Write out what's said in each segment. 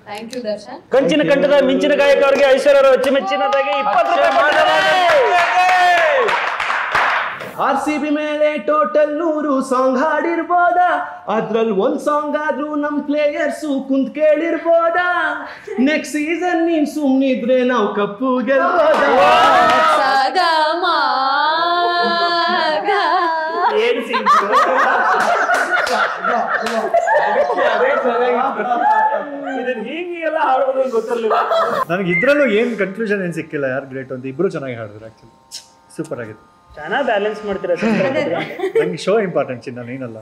Thank you Darshan. ಕಂಚಿನ ಕಂಠದ ಮಿಂಚಿನ ಗಾಯಕ ಅವರಿಗೆ ಐಶ್ವರ್ಯ ಅವರು ಅಚ್ಚುಮೆಚ್ಚಿನದಾಗಿ 20 ರೂಪಾಯಿ. RCB ಮೇಲೆ ಟೋಟಲ್ 100 ಸಾಂಗ್ ಹಾಡಿರ್ಬೋದ, ಅದ್ರಲ್ಲಿ ಒಂದ್ ಸಾಂಗ್ ಆದ್ರೂ ನಮ್ ಪ್ಲೇಯರ್ಸು ಕುಂತ್ ಕೇಳಿರ್ಬೋದ. ನೆಕ್ಸ್ಟ್ ಸೀಸನ್ ನೀನ್ ಸುಮ್ನಿದ್ರೆ ನಾವು ಕಪ್ಪು ಗೆಲ್ಬೋದ. ಹೀಗೆಲ್ಲ ಹಾಡೋದು ಗೊತ್ತಿರಲಿಲ್ಲ ನನಗೆ. ಇದ್ರಲ್ಲೂ ಏನ್ ಕನ್ಫ್ಯೂಷನ್ ಏನ್ ಸಿಕ್ಕಿಲ್ಲ, ಯಾರು ಗ್ರೇಟ್ ಅಂತ. ಇಬ್ರು ಚೆನ್ನಾಗಿ ಹಾಡಿದ್ರು ಆಕ್ಚುಲಿ, ಸೂಪರ್ ಆಗಿದೆ. ಚೆನ್ನಾಗಿ ಬ್ಯಾಲೆನ್ಸ್ ಮಾಡ್ತೀರಾ. ನಂಗೆ ಶೋ ಇಂಪಾರ್ಟೆಂಟ್ ಚಿನ್ನ, ನೀನಲ್ಲ.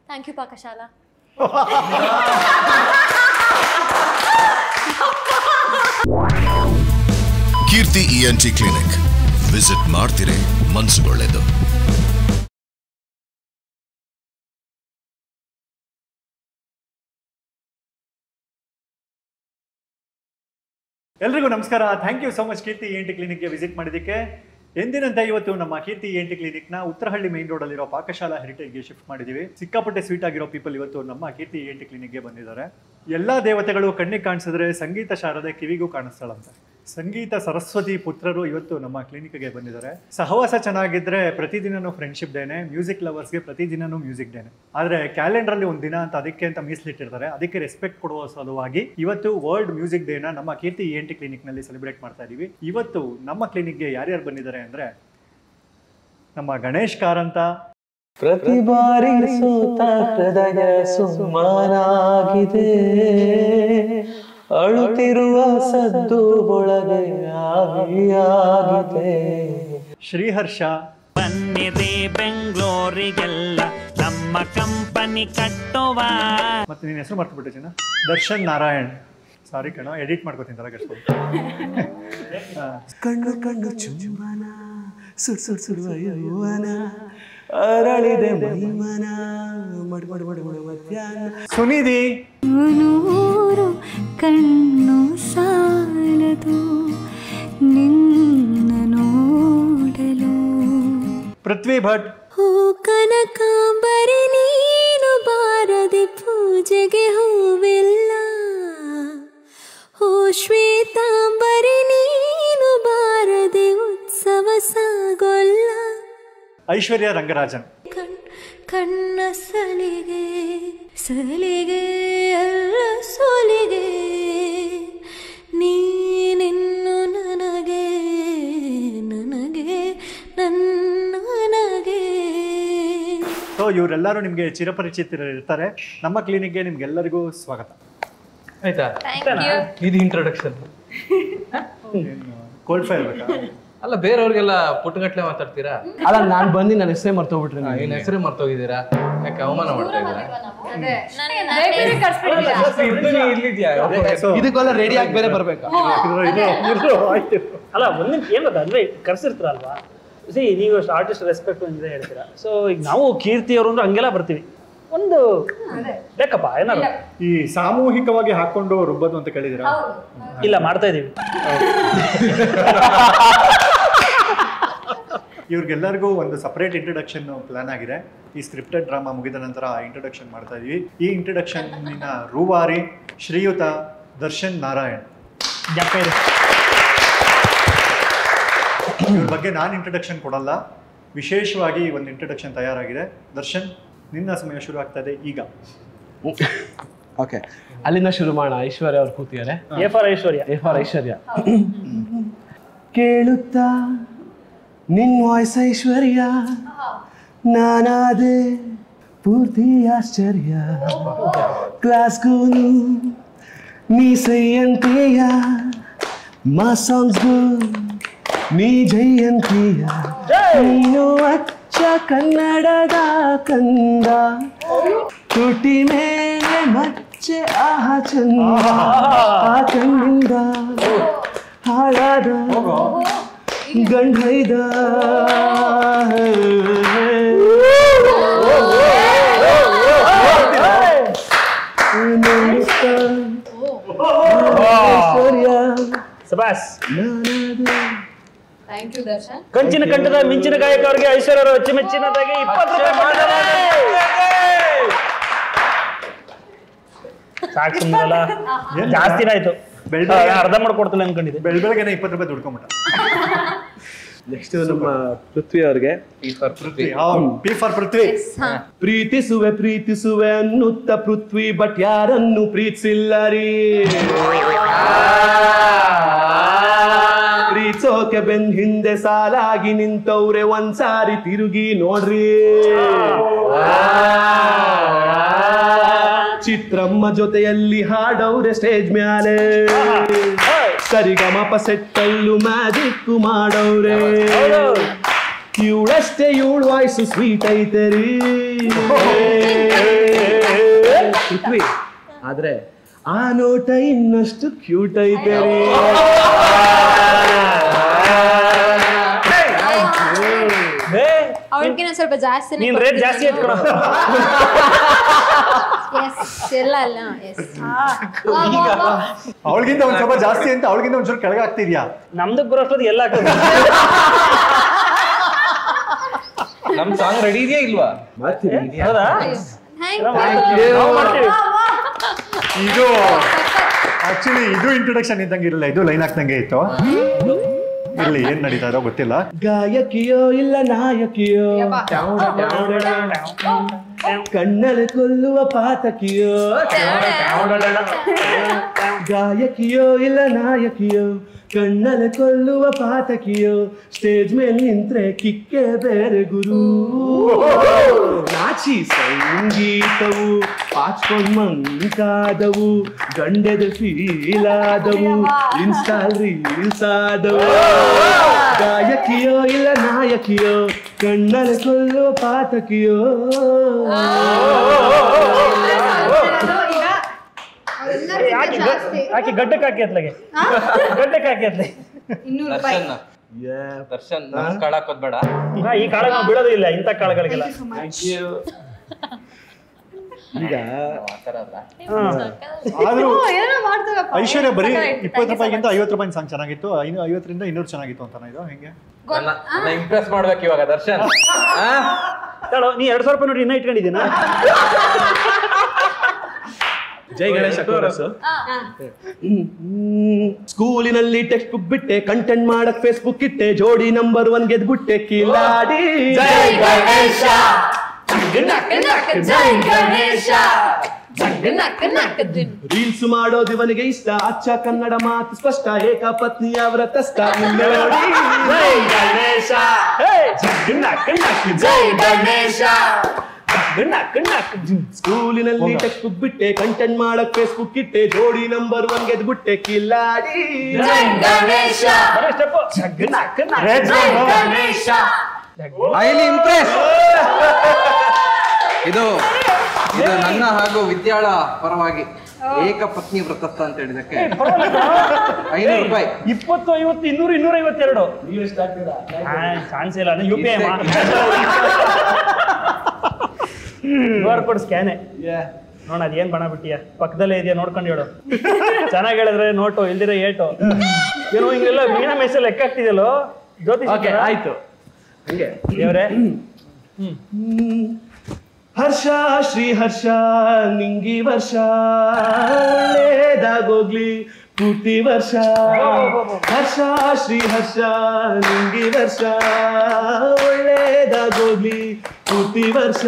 Thank you Pakashala. Keerthi ENT clinic visit ಮಾಡ್ತೀರಿ, ಮನಸ್ಸುಗೊಳ್ಳೆದು. ಎಲ್ರಿಗೂ ನಮಸ್ಕಾರ. Thank you so much Keerthi ENT ಕ್ಲಿನಿಕ್ಗೆ ವಿಸಿಟ್ ಮಾಡಿದ್ದಕ್ಕೆ. ಎಂದಿನಂತೆ ಇವತ್ತು ನಮ್ಮ ಕೀರ್ತಿ ENT ಕ್ಲಿನಿಕ್ನ ಉತ್ತರಹಳ್ಳಿ ಮೇನ್ ರೋಡಲ್ಲಿರೋ ಪಾಕಶಾಲಾ ಹೆರಿಟೇಜ್ಗೆ ಶಿಫ್ಟ್ ಮಾಡಿದ್ದೀವಿ. ಸಿಕ್ಕಾಪಟ್ಟೆ ಸ್ವೀಟ್ ಆಗಿರೋ ಪೀಪಲ್ ಇವತ್ತು ನಮ್ಮ ಕೀರ್ತಿ ENT ಕ್ಲಿನಿಕ್ಗೆ ಬಂದಿದ್ದಾರೆ. ಎಲ್ಲ ದೇವತೆಗಳು ಕಣ್ಣಿಗೆ ಕಾಣಿಸಿದ್ರೆ ಸಂಗೀತ ಶಾರದೆ ಕಿವಿಗೂ ಕಾಣಿಸ್ತಾಳಂತೆ. ಸಂಗೀತ ಸರಸ್ವತಿ ಪುತ್ರರು ಇವತ್ತು ನಮ್ಮ ಕ್ಲಿನಿಕ್ಗೆ ಬಂದಿದ್ದಾರೆ. ಸಹವಾಸ ಚೆನ್ನಾಗಿದ್ರೆ ಪ್ರತಿದಿನನೂ ಫ್ರೆಂಡ್ಶಿಪ್ ಡೇನೆ, ಮ್ಯೂಸಿಕ್ ಲವರ್ಸ್ಗೆ ಪ್ರತಿದಿನನೂ ಮ್ಯೂಸಿಕ್ ಡೇನೆ. ಆದರೆ ಕ್ಯಾಲೆಂಡ್ರಲ್ಲಿ ಒಂದು ದಿನ ಅಂತ ಅದಕ್ಕೆ ಅಂತ ಮೀಸಲಿಟ್ಟಿರ್ತಾರೆ. ಅದಕ್ಕೆ ರೆಸ್ಪೆಕ್ಟ್ ಕೊಡುವ ಸಲುವಾಗಿ ಇವತ್ತು ವರ್ಲ್ಡ್ ಮ್ಯೂಸಿಕ್ ಡೇನ ನಮ್ಮ ಕೀರ್ತಿ ENT ಕ್ಲಿನಿಕ್ನಲ್ಲಿ ಸೆಲೆಬ್ರೇಟ್ ಮಾಡ್ತಾ ಇದ್ದೀವಿ. ಇವತ್ತು ನಮ್ಮ ಕ್ಲಿನಿಕ್ಗೆ ಯಾರ್ಯಾರು ಬಂದಿದ್ದಾರೆ ಅಂದರೆ, ನಮ್ಮ ಗಣೇಶ್ ಕಾರಂತ, ಪ್ರತಿ ಬಾರಿ ಸೋತ ಹೃದಯ ಸುಮ್ಮನಾಗಿದೆ, ಅಳುತ್ತಿರುವ ಸದ್ದು ಒಳಗೆ ಆವಿಯಾಗಿದೆ. ಶ್ರೀಹರ್ಷ, ಬನ್ನಿರಿ ಬೆಂಗಳೂರಿಗೆಲ್ಲ ನಮ್ಮ ಕಂಪನಿ ಕಟ್ಟುವ. ಮತ್ತೆ ನೀನು ಹೆಸರು ಮರ್ತುಬಿಟ್ಟೆ ಚಿನ್ನ. ದರ್ಶನ್ ನಾರಾಯಣ್, ಸಾರಿ ಕಣೋ, ಎಡಿಟ್ ಮಾಡ್ಕೋತೀನಿ ತರ ಕಷ್ಟ. ಕಣ್ಣು ಕಣ್ಣು ಚುಂಬನ, ಸುಡ್ ಸುಡ್ ಸುಡುವ ಯೌವನ, ಅರಳಿದೆ ಮೈಮನ, ಮಡ್ ಮಡ್ ಮಡ್ ಮಡ್ ಮಧ್ಯಾಹ್ನ. ಸುನಿಧಿ, ನೂರು ಕಣ್ಣು ಸಾಲದು ನಿನ್ನ ನೋಡಲು. ಪೃಥ್ವಿ ಭಟ್, ಹೋ ಕನಕಾಂಬರಿ ನೀನು ಬಾರದೆ ಪೂಜೆಗೆ ಹೂವಿಲ್ಲ, ಹೋ ಶ್ವೇತಾಂಬರಿ ನೀನು ಬಾರದೆ ಉತ್ಸವ ಸಾಗೊಲ್ಲ. ಐಶ್ವರ್ಯ ರಂಗರಾಜನ್, ಕಣ್ಣ ಸಲಿಗೆ ಸಲಿಗೆ ಅಲ್ಲ ಸೋಲಿಗೆ, ನೀನಿನ್ನು ನನಗೆ ನನಗೆ ನನಗೆ. ಸೊ ಇವರೆಲ್ಲರೂ ನಿಮಗೆ ಚಿರಪರಿಚಿತರಿರ್ತಾರೆ. ನಮ್ಮ ಕ್ಲಿನಿಕ್ಗೆ ನಿಮ್ಗೆಲ್ಲರಿಗೂ ಸ್ವಾಗತ. ಆಯ್ತಾ, ಇದು ಇಂಟ್ರೊಡಕ್ಷನ್. ಕೋಲ್ಡ್ ಫೈರ್ ಬೇಕಾ? ಅಲ್ಲ, ಬೇರೆಯವ್ರಿಗೆಲ್ಲ ಪುಟ್ಟಗಟ್ಲೆ ಮಾತಾಡ್ತೀರಾ? ಅಲ್ಲ, ನಾನು ಬಂದು ನನ್ನ ಹೆಸರೇ ಮರ್ತೋಗ್ಬಿಟ್ರೆ. ಏನ್ ಹೆಸರೇ ಮರ್ತೋಗಿದ್ದೀರಾ? ಯಾಕೆ ಅವಮಾನ ಮಾಡ್ತಾ ಇದ್ದೀರಾ? ಇದಕ್ಕೆಲ್ಲ ರೆಡಿ ಆಗಿ ಬೇರೆ ಬರ್ಬೇಕಾ? ಅಲ್ಲ, ಒಂದ್ ಏನ್ ಗೊತ್ತಾ ಅಂದ್ರೆ ಕರ್ಸಿರ್ತಾರಲ್ವಾ, ನೀವು ಆರ್ಟಿಸ್ಟ್ ರೆಸ್ಪೆಕ್ಟ್ ಅಂತ ಹೇಳ್ತೀರಾ. ಸೊ ಈಗ ನಾವು ಕೀರ್ತಿ ಅವರು ಅಂದ್ರೆ ಹಂಗೆಲ್ಲ ಬರ್ತೀವಿ. ಒಂದು ಬೇಕಪ್ಪ ಏನಾರು ಈ ಸಾಮೂಹಿಕವಾಗಿ ಹಾಕೊಂಡು ರುಬ್ಬದು ಅಂತ ಕೇಳಿದಿರಾ? ಇಲ್ಲ, ಮಾಡ್ತಾ ಇದೀವಿ. ಇವ್ರಿಗೆಲ್ಲರಿಗೂ ಒಂದು ಸಪರೇಟ್ ಇಂಟ್ರೊಡಕ್ಷನ್ ಪ್ಲಾನ್ ಆಗಿದೆ. ಈ ಸ್ಕ್ರಿಪ್ಟೆಡ್ ಡ್ರಾಮಾ ಮುಗಿದ ನಂತರ ಇಂಟ್ರೊಡಕ್ಷನ್ ಮಾಡ್ತಾ ಇದೀವಿ. ಈ ಇಂಟ್ರೊಡಕ್ಷನ್ನ ರೂವಾರಿ ಶ್ರೀಯುತ ದರ್ಶನ್ ನಾರಾಯಣ್. ಇವ್ರ ಬಗ್ಗೆ ನಾನು ಇಂಟ್ರೊಡಕ್ಷನ್ ಕೊಡಲ್ಲ, ವಿಶೇಷವಾಗಿ ಒಂದು ಇಂಟ್ರೊಡಕ್ಷನ್ ತಯಾರಾಗಿದೆ. ದರ್ಶನ್, ನಿನ್ನ ಸಮಯ ಶುರು ಆಗ್ತಾ ಇದೆ ಈಗ. ಓಕೆ, ಅಲ್ಲಿಂದ ಶುರು ಮಾಡೋಣ. ಐಶ್ವರ್ಯ ಅವ್ರು ಕೂತಿದ್ದಾರೆ. A for Aishwarya. A for Aishwarya. ಕೇಳುತ್ತಾ ನಿನ್ ವಾಯ್ಸ್ ಐಶ್ವರ್ಯ, ನಾನಾದೆ ಪೂರ್ತಿ ಆಶ್ಚರ್ಯ. ಕ್ಲಾಸ್ಗೂ ನೀ ಸೈಯಂತೀಯ, ಮಾ ಸಾಂಗ್ಸ್ಗೂ ನೀ ಜಯಂತೀಯ. ನೀನು ಅಚ್ಚ ಕನ್ನಡದ ಕಂದ, ತುಟಿ ಮೇಲೆ ಮಚ್ಚೆ ಆಹ ಚಂದ. ಆ ಕಣ್ಣಿಂದ ಹಾಳಾದ ಗಂಡೈದ ಥ್ಯಾಂಕ್ ಯು ದರ್ಶನ್. ಕಂಚಿನ ಕಂಠದ ಮಿಂಚಿನ ಗಾಯಕ ಅವರಿಗೆ ಐಶ್ವರ್ಯ ಅವರು ಅಚ್ಚುಮೆಚ್ಚಿನದಾಗಿ 20 ರೂಪಾಯಿ. ಸಾಕು ಸುಮ್ಮನಲ್ಲ, ಜಾಸ್ತಿನ ಆಯ್ತು. ಅರ್ಧ ಮಾಡ್ಕೊಡ್ತಿಲ್ಲ ಅನ್ಕೊಂಡಿದ್ದೆ. ಬೆಳಗ್ಗೆನೆ 20 ರೂಪಾಯಿ ದುಡ್ಕೊಂಬಿಟ್ಟ. ನೆಕ್ಸ್ಟ್ ನಮ್ಮ ಪೃಥ್ವಿ ಅವ್ರಿಗೆ P for Prithvi. P for Prithvi. ಪ್ರೀತಿಸುವೆ ಪ್ರೀತಿಸುವೆ ಅನ್ನುತ್ತ ಪೃಥ್ವಿ ಬಟ್ ಯಾರನ್ನು ಪ್ರೀತಿಸಿಲ್ಲ ರೀ. ಪ್ರೀತಿಸೋಕೆ ಬೆನ್ ಹಿಂದೆ ಸಾಲಾಗಿ ನಿಂತವ್ರೆ ಒಂದ್ಸಾರಿ ತಿರುಗಿ ನೋಡ್ರಿ. ಚಿತ್ರಮ್ಮ ಜೊತೆಯಲ್ಲಿ ಹಾಡವ್ರೆ ಸ್ಟೇಜ್ ಮ್ಯಾಲೆ. ಸರಿಗಮಪ ಸೆಟ್ಟಲ್ಲೂ ಮ್ಯಾಜಿಕ್ ಮಾಡವ್ರೆ. ಇವಳಷ್ಟೇ ಇವಳ ವಾಯ್ಸು ಸ್ವೀಟ್ ಐತೆ ರೀ ಪೃಥ್ವಿ. ಆದ್ರೆ ಆ ನೋಟ ಇನ್ನಷ್ಟು ಕ್ಯೂಟ್ ಐತೆ ರೀ. ಅವಳಿಗಿನ ಸ್ವಲ್ಪ ಜಾಸ್ತಿ. ನೀನ್ ರೇಟ್ ಜಾಸ್ತಿ ಎತ್ಕೊಳ. ಎಲ್ಲ ಅಲ್ಲ. ಅವಳಿಗಿಂತ ಒಂದ್ ಸ್ವಲ್ಪ ಜಾಸ್ತಿ ಅಂತ ಅವಳಿಗಿಂತ ಒಂಚೂರು ಕೆಳಗೆ ಆಗ್ತಿದ್ಯಾ? ನಮ್ದಕ್ ಬರೋಷ್ಟೊತ್ತಿಗೆ ಎಲ್ಲ ಹಾಕೋದು. ನಮ್ ಸಾಂಗ್ ರೆಡಿ ಇದೆಯಾ ಇಲ್ವಾ? ಹೌದಾ? ಇದು ಆಕ್ಚುಲಿ ಇದು ಇಂಟ್ರೊಡಕ್ಷನ್ ಇದ್ದಂಗೆ ಇರಲಿಲ್ಲ, ಇದು ಲೈನ್ ಹಾಕ್ದಂಗೆ ಇತ್ತು. ಇಲ್ಲಿ ಏನ್ ನಡೀತಾ ಇರೋ ಗೊತ್ತಿಲ್ಲ. ಗಾಯಕಿಯೋ ಇಲ್ಲ ನಾಯಕಿಯೋ, ಕಣ್ಣಲ್ಲಿ ಕೊಲ್ಲುವ ಪಾತಕಿಯೋ. ಗಾಯಕಿಯೋ ಇಲ್ಲ ನಾಯಕಿಯೋ, ಕಣ್ಣಲ್ಲಿ ಕೊಲ್ಲುವ ಪಾತಕಿಯೋ. ಸ್ಟೇಜ್ ಮೇಲೆ ನಿಂತ್ರೆ ಕಿಕ್ಕೆ ಬೇರೆ ಗುರು. ನಾಚಿ ಸಂಗೀತವು ಪಾಚ್ಕೊಂಡ್ ಮಂಕಾದವು, ಗಂಡೆದ ಫೀಲ್ ಆದವು, ಇನ್ಸ್ಟಾಲ್ ರೀಲ್ಸ್ ಆದವು. ಗಾಯಕಿಯೋ ಇಲ್ಲ ನಾಯಕಿಯೋ, ಕಣ್ಣಲ್ಲಿ ಕೊಲ್ಲುವ ಪಾತಕಿಯೋ. ಹಾಕಿ ಗಡ್ಡಕ್ಕೆ ಹಾಕಿ ಅತ್ಲಾಗೆ, ಗಡ್ಡಕ್ಕೆ ಹಾಕಿ ಅತ್ಲೆ. ದರ್ಶನ್ ನಮ್ ಕಾಳ ಹಾಕೋದ್ ಬೇಡ. ಈ ಕಾಳ ನಾವು ಬೀಳೋದು ಇಲ್ಲ, ಇಂಥ ಕಾಳಗಳಿಗೆಲ್ಲ. ಈಗ ಆದ್ರೂ ಐಶ್ವರ್ಯ ಬರೀ 20 ರೂಪಾಯಿಗಿಂತ 50 ರೂಪಾಯಿ ಸಾಂಗ್ ಚೆನ್ನಾಗಿತ್ತು, 50ರಿಂದ 200 ಚೆನ್ನಾಗಿತ್ತು ಅಂತ ಇದು ಹೆಂಗೆ? ಇಂಪ್ರೆಸ್ ಮಾಡ್ಬೇಕು ಇವಾಗ ದರ್ಶನ್. ನೀ 2000 ರೂಪಾಯಿ ನೋಡಿ ಇನ್ನ ಇಟ್ಕೊಂಡಿದ್ದೀನ. ಜೈ ಗಣೇಶ ಕೋರಸು. ಸ್ಕೂಲಿನಲ್ಲಿ ಟೆಕ್ಸ್ಟ್ ಬುಕ್ ಬಿಟ್ಟೆ, ಕಂಟೆಂಟ್ ಮಾಡಕ್ ಫೇಸ್ಬುಕ್ ಇಟ್ಟೆ, ಜೋಡಿ ನಂಬರ್ 1 ಗೆದ್ಬಿಟ್ಟೆ ಕಿಲಾಡಿ. ಜೈ ಗಣೇಶ ಜೈ ಗಣೇಶ ರೀಲ್ಸ್ ಮಾಡೋದು ಇವನಿಗೆ ಇಷ್ಟ, ಅಚ್ಚ ಕನ್ನಡ ಮಾತು ಸ್ಪಷ್ಟ, ಏಕಪತ್ನಿಯ ವ್ರತಸ್ಥ. ಜೈ ಗಣೇಶ ಜೈ ಗಣೇಶ. ಸ್ಕೂಲಿನಲ್ಲಿ ಟೆಕ್ಸ್ಟ್ ಬುಕ್ ಬಿಟ್ಟೆ, ಕಂಟೆಂಟ್ ಮಾಡಕ್ ಫೇಸ್ಬುಕ್ ಇಟ್ಟೆ, ಜೋಡಿ ನಂಬರ್ 1 ಗೆದ್ಬಿಟ್ಟೆ ಕಿಲಾಡಿ. ಜೈ ಗಣೇಶ ಜೈ ಗಣೇಶ. ಐಲಿ ಇಂಪ್ರೆಸ್. ಇದು ನನ್ನ ಹಾಗೂ ವಿದ್ಯಾಳ ಪರವಾಗಿ ಏಕಪತ್ನಿ ವ್ರತಸ್ಥ ಅಂತ ಹೇಳಿದಕ್ಕೆ 500 ರೂಪಾಯಿ. 20, 50, 200, 252. ಚಾನ್ಸ್ ಇಲ್ಲ. UPI QR ಕೋಡ್ ಸ್ಕ್ಯಾನೆ ನೋಡ. ಅದೇನ್ ಬಣ ಬಿಟ್ಟಿಯ ಪಕ್ಕದಲ್ಲೇ ಇದೆಯಾ ನೋಡ್ಕೊಂಡು ಹೇಳು. ಚೆನ್ನಾಗಿ ಹೇಳಿದ್ರೆ ನೋಟು, ಇಲ್ದಿರ ಏಟು. ಏನೋ ಹಿಂಗೆಲ್ಲ ಮೀನ ಮೆಸಲ್ ಲೆಕ್ಕ ಆಗ್ತಿದೆಯಲ್ಲೋ ಜ್ಯೋತಿಷ್. ಆಯ್ತು ಹಂಗೆ ದೇವ್ರೆ. ಹರ್ಷ ಶ್ರೀ ಹರ್ಷ ನಿಂಗಿ ವರ್ಷ, ಒಳ್ಳೇದಾಗೋಗ್ಲಿ ಪೂರ್ತಿ ವರ್ಷ. ಹರ್ಷ ಶ್ರೀ ಹರ್ಷ ನಿಂಗಿ ವರ್ಷ, ಒಳ್ಳೇದಾಗೋಗ್ಲಿ ಪೂರ್ತಿ ವರ್ಷ.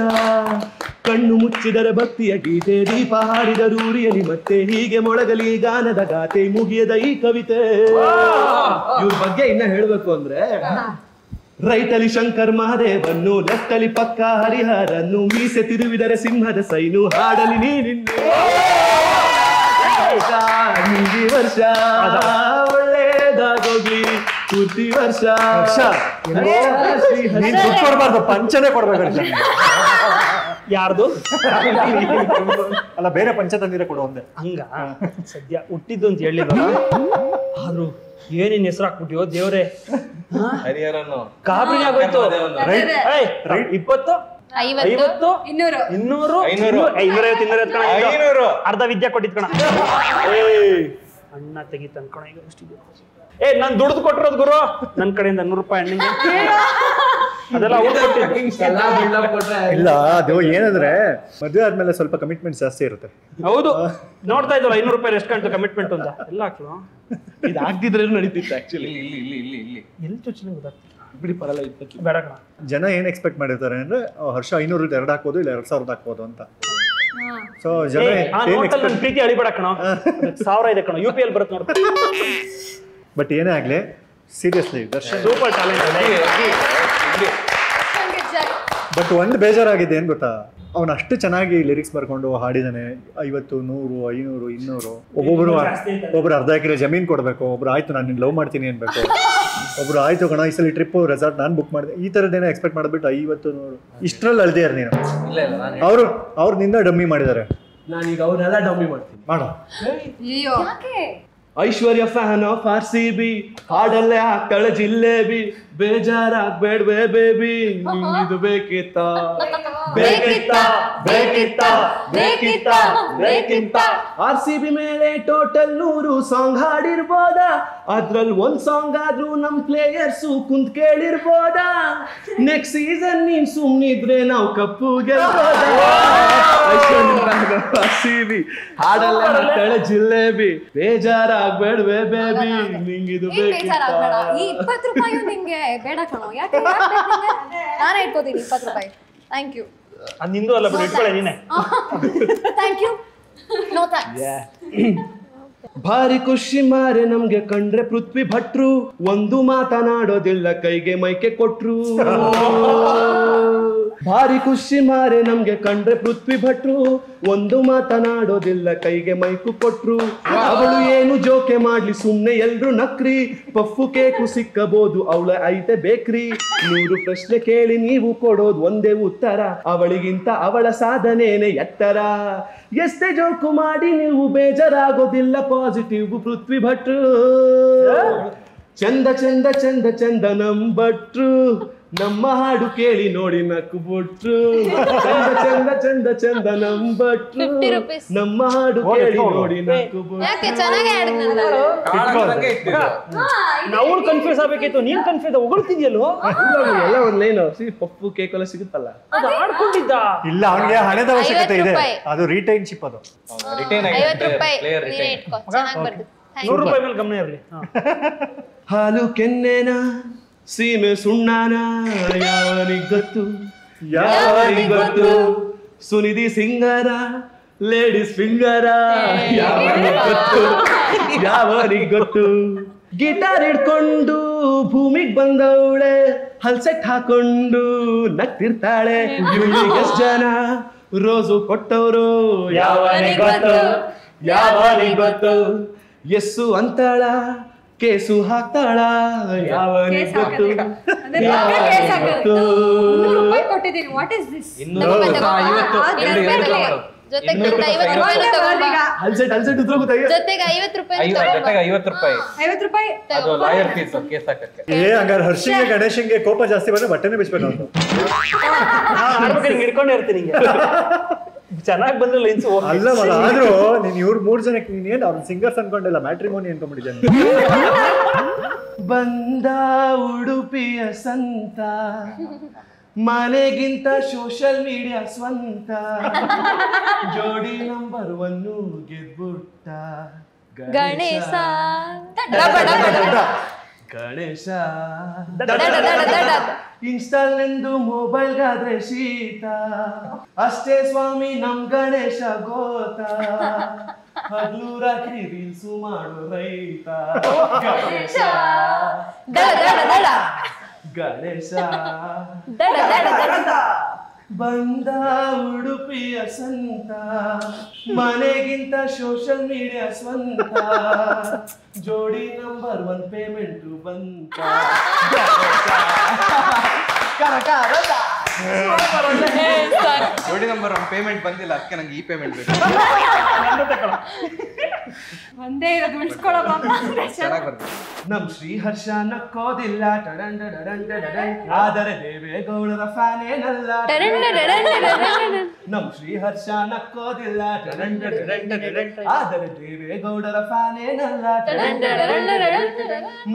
ಕಣ್ಣು ಮುಚ್ಚಿದರೆ ಭಕ್ತಿಯ ಗೀತೆ, ದೀಪ ಹಾರಿದ ರೂರಿಯಲಿ ಮತ್ತೆ ಹೀಗೆ ಮೊಳಗಲಿ ಗಾನದ ಗಾತೆ, ಮುಗಿಯದ ಈ ಕವಿತೆ. ಇವ್ರ ಬಗ್ಗೆ ಇನ್ನ ಹೇಳ್ಬೇಕು ಅಂದ್ರೆ, ರೈತಲಿ ಶಂಕರ್ ಮಹಾದೇವನ್ನು, ಲೆಫ್ಟಲಿ ಪಕ್ಕ ಹರಿಹರನ್ನು, ಮೀಸೆ ತಿರುವಿದರೆ ಸಿಂಹದ ಸೈನು, ಹಾಡಲಿ ನೀನಿನ್ನು ನಿಂಗಿ ವರ್ಷ, ಒಳ್ಳೇದಾಗೋಗ್ಲಿ ಪೂರ್ತಿ ವರ್ಷ. ನೀನ್ ದುಡ್ಡು ಕೊಡ್ಬಾರ್ದು, ಪಂಚನೇ ಕೊಡ್ಬೇಕು. ಯಾರ್ದು? ಅಲ್ಲ, ಬೇರೆ ಪಂಚ ತಂದಿರ ಕೊಡು ಒಂದೇ. ಹಂಗ ಸದ್ಯ ಹುಟ್ಟಿದ್ದು ಅಂತ ಹೇಳಿಲ್ಲ, ಆದ್ರೂ ಏನೇನ್ ಹೆಸರು ಹಾಕ್ಬಿಟ್ಟಿಯೋ ದೇವ್ರೆ. ಹರಿಹರನ್ನು ಕಾಬ್ರಿನ ಆಗೋಯ್ತು. 20, 50, 200, 250, ಅರ್ಧ ವಿದ್ಯಾ ಕೊಟ್ಟಿದ್ ಕಣ. ಅಣ್ಣ ತೆಗಿತ ಅನ್ಕೋಣ. ಈಗ ನಾನ್ ದುಡ್ದು ಕೊಟ್ಟಿರೋದು ಗುರು ನನ್ ಕಡೆಯಿಂದ 100 ರೂಪಾಯಿ ಹಣ್ಣಿಗೆ ಅದೆಲ್ಲ ಇಲ್ಲ ಅದು ಏನಂದ್ರೆ ಮದುವೆ ಆದ್ಮೇಲೆ ಸ್ವಲ್ಪ ಕಮಿಟ್ಮೆಂಟ್ ಜಾಸ್ತಿ ಇರುತ್ತೆ. ಹೌದು ನೋಡ್ತಾ ಇದ್ದಲ್ಲ 500 ರೂಪಾಯಿ ರೆಸ್ಟೋರೆಂಟ್ ಕಮಿಟ್ಮೆಂಟ್ ಅಂತ ಎಲ್ಲ ಹಾಕ್ಲು ಇದು ಆಗ್ತಿದ್ರೆ ನಡೀತಿತ್ತು ಆಕ್ಚುಲಿ. ಎಲ್ಲಿ ಚುಚ್ಚಲಿ ಗೊತ್ತಾಗ್ತದೆ ಬಿಡಿ ಪರಲ್ಲ ಇತ್ತು ಬೇಡ ಕಣ. ಜನ ಏನ್ ಎಕ್ಸ್ಪೆಕ್ಟ್ ಮಾಡಿರ್ತಾರೆ ಅಂದ್ರೆ ಹರ್ಷ 500 2 ಹಾಕ್ಬೋದು ಇಲ್ಲ 2000 ಹಾಕ್ಬೋದು ಅಂತ. ಸೊ ಜನ ನನ್ ಪ್ರೀತಿ ಅಳಿಬೇಡ ಕಣ 1000 ಇದೆ ಕಣ UPL ಬರುತ್ತೆ ನೋಡ್ತಾ. ಬಟ್ ಏನೇ ಆಗ್ಲಿ seriously Darshan super talent. But ಒಂದು ಬೇಜಾರಾಗಿದೆ ಏನ್ ಗೊತ್ತಾ, ಅವನು ಅಷ್ಟು ಚೆನ್ನಾಗಿ ಲಿರಿಕ್ಸ್ ಬರ್ಕೊಂಡು ಹಾಡಿದಾನೆ. 50 100 500 200 ಒಬ್ಬರು ಅರ್ಧ ಎಕರೆ ಜಮೀನ್ ಕೊಡ್ಬೇಕು, ಒಬ್ರು ಆಯ್ತು ನಾನು ನಿನ್ನ ಲವ್ ಮಾಡ್ತೀನಿ ಅನ್ಬೇಕು, ಒಬ್ರು ಆಯ್ತು ಕಣ ಈ ಸಲ ಟ್ರಿಪ್ ರೆಸಾರ್ಟ್ ನಾನು ಬುಕ್ ಮಾಡಿದೆ, ಈ ತರದ್ದೇನೋ ಎಕ್ಸ್ಪೆಕ್ಟ್ ಮಾಡ್ಬಿಟ್ಟು 50 100 ಇಷ್ಟರಲ್ಲಿ ಅಳ್ದಿಯಾರ ನೀನು. ಅವ್ರು ನಿನ್ನ ಡಮ್ಮಿ ಮಾಡಿದ್ದಾರೆ. ನಾನೀಗ ಅವ್ರನ್ನೆಲ್ಲ ಡಮ್ಮಿ ಮಾಡ್ತೀನಿ ಮಾಡೋ. ಐಶ್ವರ್ಯ ಫ್ಯಾನ್ ಆಫ್ RCB ಹಾಡಲ್ಲೇ ಹಾಕ್ತಾಳೆ ಜಿಲೇಬಿ, ಬೇಜಾರಾಗ್ಬೇಡ್ವೇ ಬೇಬಿ ನಿಂಗಿದು ಬೇಕಿತ್ತ ಬೇಕಿತ್ತ ಬೇಕಿತ್ತ ಬೇಕಿತ್ತ ಬೇಕಿತ್ತ. RCB ಮೇಲೆ ಟೋಟಲ್ 100 ಸಾಂಗ್ ಹಾಡಿರ್ಬೋದ, ಅದ್ರಲ್ಲಿ 1 ಸಾಂಗ್ ಆದ್ರೂ ನಮ್ ಪ್ಲೇಯರ್ಸ್ ಕುಂತ್ ಕೇಳಿರ್ಬೋದ. ನೆಕ್ಸ್ಟ್ ಸೀಸನ್ ನೀನ್ ಸುಮ್ನಿದ್ರೆ ನಾವು ಕಪ್ಪು ಗೆಲ್ಬೋದ. RCB ಹಾಡಲ್ಲೇ ಹಾಕ್ತಾಳೆ ಜಿಲೇಬಿ, ಬೇಜಾರಾಗ್ಬೇಡ್ವೇ ಬೇಬಿ ನಿಂಗಿದು ಬೇಕಿತ್ತ. ಈ 20 ರೂಪಾಯಿ ನಿಂಗೆ ಬೇಡ ಕಣೋ, ಯಾಕೆ ನಾನೇ ಇಟ್ಕೋತೀನಿ 20 ರೂಪಾಯಿ. Thank you. ಅದು ನಿಂದು ಅಲ್ಲ ಬಿಡು, ಇಟ್ಕೊಳ್ಳೆ ನೀನೆ. Thank you. No thanks. ಭಾರಿ ಖುಷಿ ಮಾರೆ ನಮ್ಗೆ ಕಂಡ್ರೆ ಪೃಥ್ವಿ ಭಟ್ರು, ಒಂದು ಮಾತನಾಡೋದಿಲ್ಲ ಕೈಗೆ ಮೈಕೆ ಕೊಟ್ರು. ಭಾರಿ ಖುಷಿ ಮಾರೆ ನಮ್ಗೆ ಕಂಡ್ರೆ ಪೃಥ್ವಿ ಭಟ್ರು, ಒಂದು ಮಾತನಾಡೋದಿಲ್ಲ ಕೈಗೆ ಮೈಕು ಕೊಟ್ರು. ಅವಳು ಏನು ಜೋಕೆ ಮಾಡ್ಲಿ ಸುಮ್ನೆ ಎಲ್ರು ನಕ್ರಿ, ಪಫ್ಫು ಕೇಕು ಸಿಕ್ಕಬಹುದು ಅವಳ ಐತೆ ಬೇಕ್ರಿ. 100 ಪ್ರಶ್ನೆ ಕೇಳಿ ನೀವು ಕೊಡೋದು ಒಂದೇ ಉತ್ತರ, ಅವಳಿಗಿಂತ ಅವಳ ಸಾಧನೆನೇ ಎತ್ತರ. ಎಷ್ಟೇ ಜೋಕು ಮಾಡಿ ನೀವು ಬೇಜಾರಾಗೋದಿಲ್ಲ ಪಾಸಿಟಿವ್ ಪೃಥ್ವಿ ಭಟ್ರು. ಚಂದ ಚಂದ ಚಂದ ಚಂದ ನಂಬಟ್ರು, ನಮ್ಮ ಹಾಡು ಕೇಳಿ ನೋಡಿ ನಕ್ಕು ಬಿಟ್ರು. ಚಂದ ಚಂದ ಚಂದ ಚಂದ ನಂಬಟ್ರು, ನಮ್ಮ ಹಾಡು ಕೇಳಿ ನೋಡಿ ನಕ್ಕು ನಾವು ಕನ್ಫ್ಯೂಸ್ ಆಗ್ಬೇಕಿತ್ತು, ನೀನ್ ಕನ್ಫ್ಯೂಸ್ ಹೊಗಳ್ತಿದ್ಯಲ್ಲೋ. ಎಲ್ಲ ಒಂದ್ ಲೈನ್ ಪಪ್ಪು ಕೇಕ್ ಎಲ್ಲ ಸಿಗುತ್ತಲ್ಲ ಅದು ಆಡ್ಕೊಂಡಿದ್ದ. ಇಲ್ಲ ಅವನಿಗೆ ಹಣದ ಅವಶ್ಯಕತೆ ಇದೆ, ಅದು ರಿಟೈನ್ಶಿಪ್. ಅದು 50 ರೂಪಾಯಿ ನೀನೇ ಇಟ್ಕೋ, ಚೆನ್ನಾಗಿ ಬರ್ತದೆ. 100 ರೂಪಾಯಿ ಮೇಲೆ ಗಮನ ಇರಲಿ. ಹಾಲು ಕೆನ್ನೆನ ಸೀಮೆ ಸುಣ್ಣಾನ ಯಾವನಿಗ್ ಗೊತ್ತು ಯಾವನಿಗ್ ಗೊತ್ತು, ಸುನಿಧಿ ಸಿಂಗರ ಲೇಡೀಸ್ ಫಿಂಗರ ಯಾವನಿಗ್ ಗೊತ್ತು ಯಾವನಿಗ್ ಗೊತ್ತು. ಗಿಟಾರ್ ಹಿಡ್ಕೊಂಡು ಭೂಮಿಗ್ ಬಂದವಳೆ ಹಲ್ಸೆಟ್ ಹಾಕೊಂಡು ನಗ್ತಿರ್ತಾಳೆ. ಎಷ್ಟ್ ಜನ ರೋಸು ಕೊಟ್ಟವರು ಯಾವನಿಗ್ ಗೊತ್ತು ಯಾವನಿಗ್ ಗೊತ್ತು. ಎಸ್ಸು ಅಂತಾಳ ಕೇಸು ಹಾಕ್ತಾಳ ಯಾವನಿಗ್ ಗೊತ್ತು ಯಾವನಿಗ್ ಗೊತ್ತು. ಕೊಟ್ಟಿದ್ದೀನಿ. What is this? ಜೊತೆಗೆ 50 ರೂಪಾಯಿ ಹಲ್ಸೆಟ್ ಉದ್ರ ಗೊತ್ತಾಗ ಜೊತೆಗೆ 50 ರೂಪಾಯಿ 50 ರೂಪಾಯಿ ಅದು ಲಾಯರ್ ಫೀಸ್ ಕೇಸ್ ಹಾಕಕ್ಕೆ. ಹಂಗಾರೆ ಹರ್ಷಿಗೆ ಗಣೇಶಂಗೆ ಕೋಪ ಜಾಸ್ತಿ ಬಂದ್ರೆ ಬಟ್ಟೆನೇ ಬಿಚ್ಬೇಕು ಅಂತ ಹಿಂಗೆ ಹಿಡ್ಕೊಂಡೇ ಇರ್ತೀನಿ. ಚೆನ್ನಾಗಿ ಬಂದ್ರೆ ಲೈನ್ಸ್ ಅಲ್ಲ ಮಗ, ಆದ್ರೂ ನೀನ್ ಇವ್ರ 3 ಜನಕ್ಕೆ ನೀನೇನ್ ಅವ್ರ ಸಿಂಗರ್ಸ್ ಅನ್ಕೊಂಡಿಲ್ಲ, ಮ್ಯಾಟ್ರಿಮೋನಿ ಅನ್ಕೊಂಡ್ಬಿಟ್ಟಿದ್ದೇನೆ. ಬಂದ ಉಡುಪಿಯ ಸಂತ, ಮನೆಗಿಂತ ಸೋಷಿಯಲ್ ಮೀಡಿಯಾ ಸ್ವಂತ, ಜೋಡಿ ನಂಬರ್ 1 ಗೆದ್ಬಿಟ್ಟ ಗಣೇಶ. ಗಣೇಶ ಇನ್ಸ್ಟಾಲ್ ನಿಂದು ಮೊಬೈಲ್ಗಾದ್ರೆ ಶೀತ, ಅಷ್ಟೇ ಸ್ವಾಮಿ ನಮ್ ಗಣೇಶ ಗೋತ, ಹಗ್ಲು ರಾತ್ರಿ ರೀಲ್ಸು ಮಾಡೋ ರೈತ. ಗಣೇಶ ಗಣೇಶ ಬಂದ ಉಡುಪಿಯ ಸಂತ, ಮನೆಗಿಂತ ಸೋಷಿಯಲ್ ಮೀಡಿಯಾ ಸ್ವಂತ, ಜೋಡಿ ನಂಬರ್ 1 ಪೇಮೆಂಟ್ ಬಂತ. ಜೋಡಿ ನಂಬರ್ 1 ಪೇಮೆಂಟ್ ಬಂದಿಲ್ಲ, ಅದಕ್ಕೆ ನಂಗೆ ಈ ಪೇಮೆಂಟ್ ಬೇಕು. ಒಂದೇ ಇರೋದು ಉಳಿಸ್ಕೊಳ್ಳೋ ಪಾಪ. ಚೆನ್ನಾಗಿ ಬರ್ತೀವಿ. ನಮ್ ಶ್ರೀಹರ್ಷ ನಕ್ಕೋದಿಲ್ಲ ಆದರೆ ದೇವೇಗೌಡರ ಫ್ಯಾನ್ ಏನಲ್ಲ. ನಮ್ ಶ್ರೀಹರ್ಷ ನಕ್ಕೋದಿಲ್ಲ ಆದರೆ ದೇವೇಗೌಡರ ಫ್ಯಾನ್ ಏನಲ್ಲ.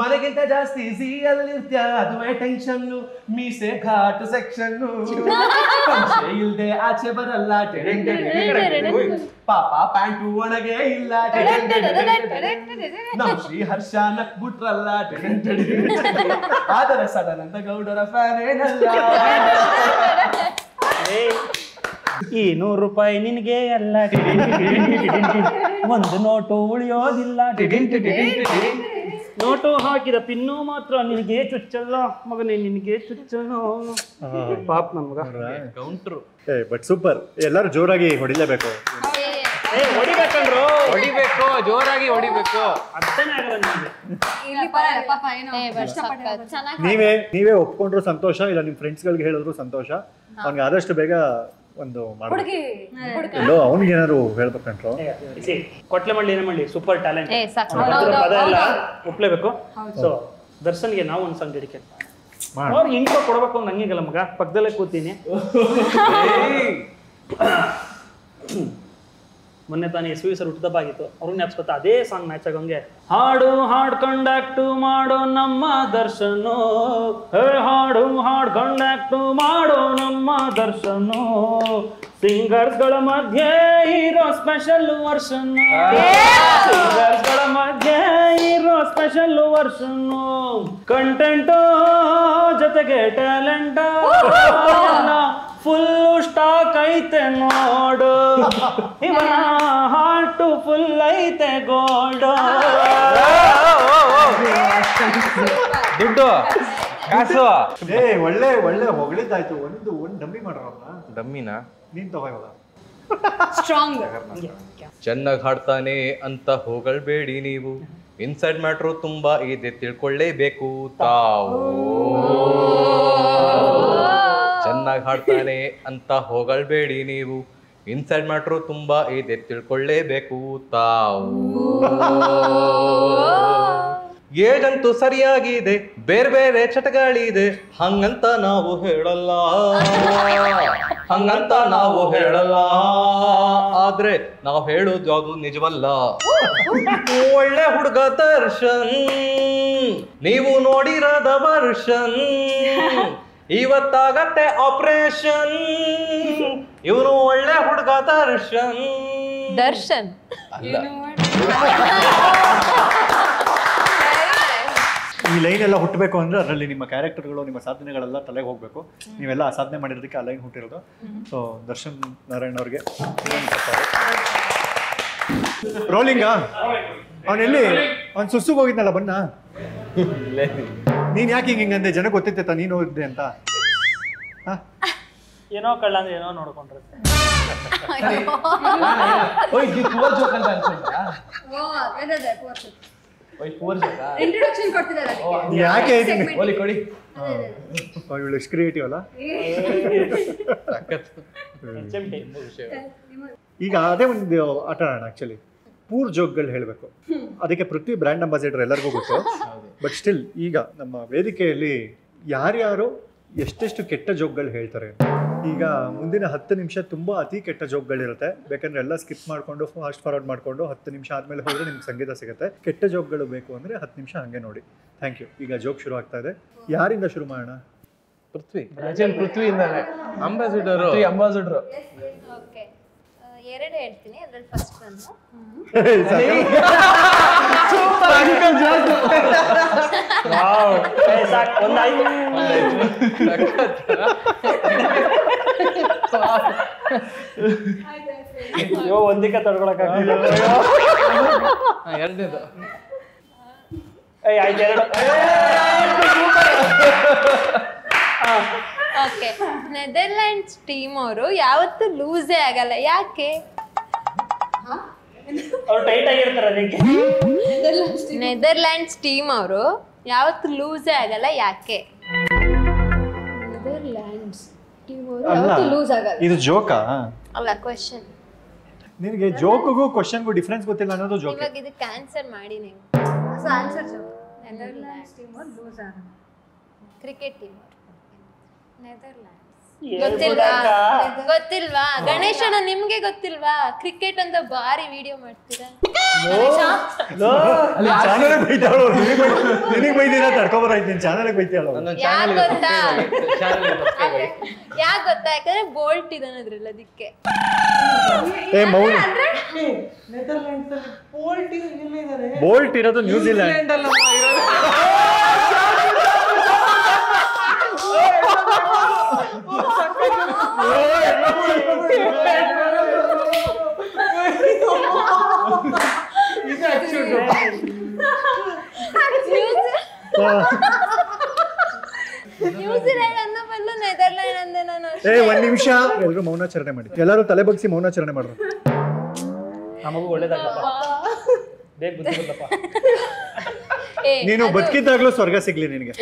ಮನೆಗಿಂತ ಜಾಸ್ತಿ ಝೀಯಲ್ಲಿರ್ತ್ಯ ಅದುವೇ ಟೆನ್ಷನ್ನು, ಮೀಸೆ ಘಾಟು ಸೆಕ್ಷನ್ನು, ಇಲ್ದೆ ಆಚೆ ಬರಲ್ಲ. ಪಾಪ ಪ್ಯಾಂಟು ಒಣಗೆ ಇಲ್ಲ. ನಮ್ ಶ್ರೀಹರ್ಷ ನಕ್ಬಿಟ್ರಲ್ಲ ಆದರೆ ಸದಾನಂದ ಗೌಡರ ಫ್ಯಾನ್ ಏನಲ್ಲ. ₹100 ನಿನಗೆ ಅಲ್ಲ, ಒಂದು ನೋಟು ಉಳಿಯೋದಿಲ್ಲ. ನೋಟು ಹಾಕಿದ ಪಿನ್ನು ಮಾತ್ರ ನಿನಗೆ ಚುಚ್ಚಲ್ಲ ಮಗನೇ, ನಿನಗೆ ಚುಚ್ಚಲ್ಲ. ಪಾಪ ನನ್ ಮಗ. ಕೌಂಟ್ರು. ಬಟ್ ಸೂಪರ್, ಎಲ್ಲರೂ ಜೋರಾಗಿ ಹೊಡಿಲೇಬೇಕು. ಹೊಡಿಬೇಕು, ಜೋರಾಗಿ ಹೊಡಿಬೇಕು. ಅರ್ಥನೇ ಆಗಲ್ಲ ನಿಮಗೆ. ನೀವೇ ಒಪ್ಕೊಂಡ್ರು ಸಂತೋಷ, ಇಲ್ಲ ನಿಮ್ ಫ್ರೆಂಡ್ಸ್ ಗಳಿಗೆ ಹೇಳಿದ್ರು ಸಂತೋಷ. ಅವ್ನಿಗೆ ಆದಷ್ಟು ಬೇಗ ಒಂದು ಎಲ್ಲೋ ಅವ್ನಿಗೆ ಏನಾದ್ರು ಹೇಳ್ಬೇಕಂಟ್ರು. ಕೊಟ್ಲೆ ಮಾಡ್ಲಿ ಏನೇ ಮಾಡ್ಲಿ ಸೂಪರ್ ಟ್ಯಾಲೆಂಟ್ ಪದ ಎಲ್ಲ ಒಪ್ಲೇಬೇಕು. ಸೊ ದರ್ಶನ್ಗೆ ನಾವು ಒಂದು ಸಾಂಗ್ ಡೆಡಿಕೇಟ್ ಅವ್ರಿಗೆ ಇಂಟ್ರೋ ಕೊಡ್ಬೇಕು ಅಂತ ಹಂಗಿಗಲ್ಲ ಮಗ, ಪಕ್ಕದಲ್ಲೇ ಕೂತೀನಿ. ಮೊನ್ನೆ ತಾನೇ SV ಸರ್ ಹುಟ್ಟದಬ್ಬ ಆಗಿತ್ತು, ಅವ್ರಿಗೆ ಜ್ಞಾಪಿಸ್ಕೊತ ಅದೇ ಸಾಂಗ್ ಮ್ಯಾಚ್ ಆಗಂಗೆ. ಹಾಡು ಹಾಡ್ಕೊಂಡು ಆಕ್ಟು ಮಾಡೋ ನಮ್ಮ ದರ್ಶನು, ಹಾಡು ಹಾಡ್ಕೊಂಡು ಆಕ್ಟು ಮಾಡೋ ನಮ್ಮ ದರ್ಶನು, ಸಿಂಗರ್ಸ್ಗಳ ಮಧ್ಯೆ ಹೀರೋ ಸ್ಪೆಷಲ್ ವರ್ಷನ್, ಸಿಂಗರ್ಸ್ಗಳ ಮಧ್ಯೆ ಹೀರೋ ಸ್ಪೆಷಲ್ ವರ್ಷನ್, ಕಂಟೆಂಟ್ ಜೊತೆಗೆ ಟ್ಯಾಲೆಂಟ್ ಫುಲ್ ಸ್ಟಾಕ್ ಐತೆ ನೋಡು, ಇವನ ಹಾರ್ಟ್ ಫುಲ್ ಐತೆ ಗೋಲ್ಡ್. ದುಡ್ಡು ಕಾಸು ಒಳ್ಳೆ ಒಳ್ಳೆ ಹೊಗಳಿದ್ದಾಯ್ತು. ಒಂದು ಡಮ್ಮಿ ಮಾಡ್ರವ್ನ. ಡಮ್ಮಿನ ನೀನ್ ತಗೋ ಇವಾಗ. ಸ್ಟ್ರಾಂಗ್. ಚೆನ್ನಾಗಿ ಹಾಡ್ತಾನೆ ಅಂತ ಹೋಗಳ್ಬೇಡಿ ನೀವು, ಇನ್ಸೈಡ್ ಮ್ಯಾಟ್ರು ತುಂಬಾ ಇದೆ ತಿಳ್ಕೊಳ್ಳೇಬೇಕು ತಾವು. ಚೆನ್ನಾಗಿ ಹಾಡ್ತಾನೆ ಅಂತ ಹೋಗಳ್ಬೇಡಿ ನೀವು, ಇನ್ಸೈಡ್ ಮ್ಯಾಟ್ರು ತುಂಬಾ ಇದೆ ತಿಳ್ಕೊಳ್ಳೇಬೇಕು ತಾವು. ಏಜಂತೂ ಸರಿಯಾಗಿದೆ, ಬೇರೆ ಬೇರೆ ಚಟಗಳಿದೆ, ಹಂಗಂತ ನಾವು ಹೇಳಲ್ಲ, ಹಂಗಂತ ನಾವು ಹೇಳಲ್ಲ, ಆದ್ರೆ ನಾವು ಹೇಳೋದು ಯಾವುದು ನಿಜವಲ್ಲ. ಒಳ್ಳೆ ಹುಡುಗ ದರ್ಶನ್, ನೀವು ನೋಡಿರದ ವರ್ಷನ್, ಇವತ್ತಾಗತ್ತೆ ಆಪರೇಷನ್, ಇವನು ಒಳ್ಳೆ ಹುಡುಗ ದರ್ಶನ್. ದರ್ಶನ್ ಅಲ್ಲ, ಈ ಲೈನ್ ಎಲ್ಲ ಹುಟ್ಟಬೇಕು ಅಂದ್ರೆ ಅದರಲ್ಲಿ ನಿಮ್ಮ ಕ್ಯಾರೆಕ್ಟರ್ಗಳು, ನಿಮ್ಮ ಸಾಧನೆಗಳೆಲ್ಲ ತಲೆಗೆ ಹೋಗ್ಬೇಕು. ನೀವೆಲ್ಲ ಆ ಸಾಧನೆ ಮಾಡಿರೋದಕ್ಕೆ ಆ ಲೈನ್ ಹುಟ್ಟಿರೋದು. ಸೊ ದರ್ಶನ್ ನಾರಾಯಣ್ ಅವ್ರಿಗೆ ರೋಲಿಂಗಾ. ಅವನೆಲ್ಲಿ ಅವ್ನು ಸುಸ್ಸುಗೆ ಹೋಗಿದ್ನಲ್ಲ ಬಣ್ಣ. ನೀನ್ ಯಾಕೆ ಹಿಂಗಂದೆ? ಜನ ಗೊತ್ತಿತ್ತ ನೀನು ಹೋಗಿದ್ದೆ ಅಂತ. ಏನೋ ಕಳ್ಳ ಅಂದ್ರೆ ಏನೋ ನೋಡ್ಕೊಂಡಿರುತ್ತೆ. ಇಂಟ್ರೊಡಕ್ಷನ್ ಕೊಡ್ತಿದ್ದಾರೆ ಯಾಕೆ ಇವಳು ಎಷ್ಟು ಕ್ರಿಯೇಟಿವ್ ಅಲ್ಲ. ಈಗ ಅದೇ ಒಂದು ಆಟ ಆಡೋಣ. ಆಕ್ಚುಲಿ ಪೂರ್ ಜೋಕ್ಗಳು ಹೇಳಬೇಕು. ಅದಕ್ಕೆ ಪೃಥ್ವಿ ಬ್ರ್ಯಾಂಡ್ ಅಂಬಾಸಿಡರ್ ಎಲ್ಲರಿಗೂ ಗೊತ್ತು. ಬಟ್ ಸ್ಟಿಲ್ ಈಗ ನಮ್ಮ ವೇದಿಕೆಯಲ್ಲಿ ಯಾರ್ಯಾರು ಎಷ್ಟೆಷ್ಟು ಕೆಟ್ಟ ಜೋಕ್ಗಳು ಹೇಳ್ತಾರೆ. ಈಗ ಮುಂದಿನ 10 ನಿಮಿಷ ತುಂಬ ಅತಿ ಕೆಟ್ಟ ಜೋಕ್ಗಳಿರುತ್ತೆ. ಬೇಕಂದ್ರೆ ಎಲ್ಲ ಸ್ಕಿಪ್ ಮಾಡಿಕೊಂಡು ಫಾಸ್ಟ್ ಫಾರ್ವರ್ಡ್ ಮಾಡಿಕೊಂಡು 10 ನಿಮಿಷ ಆದಮೇಲೆ ಹೋದರೆ ನಿಮ್ಗೆ ಸಂಗೀತ ಸಿಗುತ್ತೆ. ಕೆಟ್ಟ ಜೋಕ್ಗಳು ಬೇಕು ಅಂದರೆ 10 ನಿಮಿಷ ಹಂಗೆ ನೋಡಿ. Thank you. ಈಗ ಜೋಕ್ ಶುರು ಆಗ್ತಾ ಇದೆ. ಯಾರಿಂದ ಶುರು ಮಾಡೋಣ? ಪೃಥ್ವಿಯಿಂದಾನೆ. ಅಂಬಾಸಿಡರು. ಓಕೆ, 2 ಹೇಳ್ತೀನಿ. ಅದ್ರಲ್ಲಿ ಫಸ್ಟ್ ಒಂದು ಅಯ್ಯೋ ಒಂದಿಕ್ಕ ತಡ್ಕೊಳಕ್ಕಾಗ್ತಿಲ್ಲ. ಎರಡನೇದು ಆಯ್ತು, 2. ಓಕೆ, ನೆದರ್ಲ್ಯಾಂಡ್ಸ್ ಟೀಮ್ ಅವರು ಯಾವತ್ತೂ ಲೂಸೇ ಆಗಲ್ಲ, ಯಾಕೆ? ಅವ್ರು ಟೈಟ್ ಆಗಿರ್ತಾರೆ ಅದಕ್ಕೆ. ನೆದರ್ಲ್ಯಾಂಡ್ಸ್ ಟೀಮ್ ಅವರು ಯಾವತ್ತೂ ಲೂಸೇ ಆಗಲ್ಲ, ಯಾಕೆ? ನೆದರ್ಲ್ಯಾಂಡ್ಸ್ ಟೀಮ್ ಅವರು ಯಾವತ್ತೂ ಲೂಸ್ ಆಗಲ್ಲ. ಇದು ಜೋಕಾ? ಅಲ್ಲ, ಕ್ವೆಶ್ಚನ್. ನಿನಗೆ ಜೋಕ್ಗೂ ಕ್ವಶನ್ಗೂ ಡಿಫ್ರೆನ್ಸ್ ಗೊತ್ತಿಲ್ಲ ಅನ್ನೋದು ಜೋಕ್. ಇವಾಗ ಇದಕ್ಕೆ ಆನ್ಸರ್ ಮಾಡಿ ನೀವು. So answer Netherlands team loser cricket team Netherlands ಗೊತ್ತಿಲ್ವಾ ಗಣೇಶನ ನಿಮ್ಗೆ ಗೊತ್ತಿಲ್ವಾ? ಕ್ರಿಕೆಟ್ ಅಂತ ಬಾರಿ ವಿಡಿಯೋ ಮಾಡ್ತೀರಾ? ನಿನಗೆ ಬೈದಿನ ತಡ್ಕೊಬರಾಯ್ತು, ನೀನ್ ಚಾನಲ್ಗೆ ಬೈತೀಯಲ್ಲ. ಯಾಕೆ ಗೊತ್ತಾ? ಯಾಕಂದ್ರೆ ಬೋಲ್ಟ್ ಇದಾನೆ ಅದ್ರಲ್ಲಿ, ಅದಕ್ಕೆ. ಬೋಲ್ಟ್ ಇರೋದು ನ್ಯೂಜಿಲೆಂಡ್. ನ್ಯೂಜಿಲೆಂಡ್ ಅನ್ನೋ ಬದಲು ನೆದರ್ಲ್ಯಾಂಡ್ ಅಂದೆ ನಾನು. ಒಂದ್ ನಿಮಿಷ ಎಲ್ಲರೂ ಮೌನಾಚರಣೆ ಮಾಡಿ. ಎಲ್ಲರೂ ತಲೆ ಬಗ್ಸಿ ಮೌನಾಚರಣೆ ಮಾಡ್ರು. ನಮಗೂ ಒಳ್ಳೇದಾಗಪ್ಪ, ಬೇಗ ಬುದ್ಧಿ ಬಂದಪ್ಪ. ನೀನು ಬದುಕಿದ್ದಾಗ್ಲೂ ಸ್ವರ್ಗ ಸಿಗ್ಲಿ ನಿನಗೆ.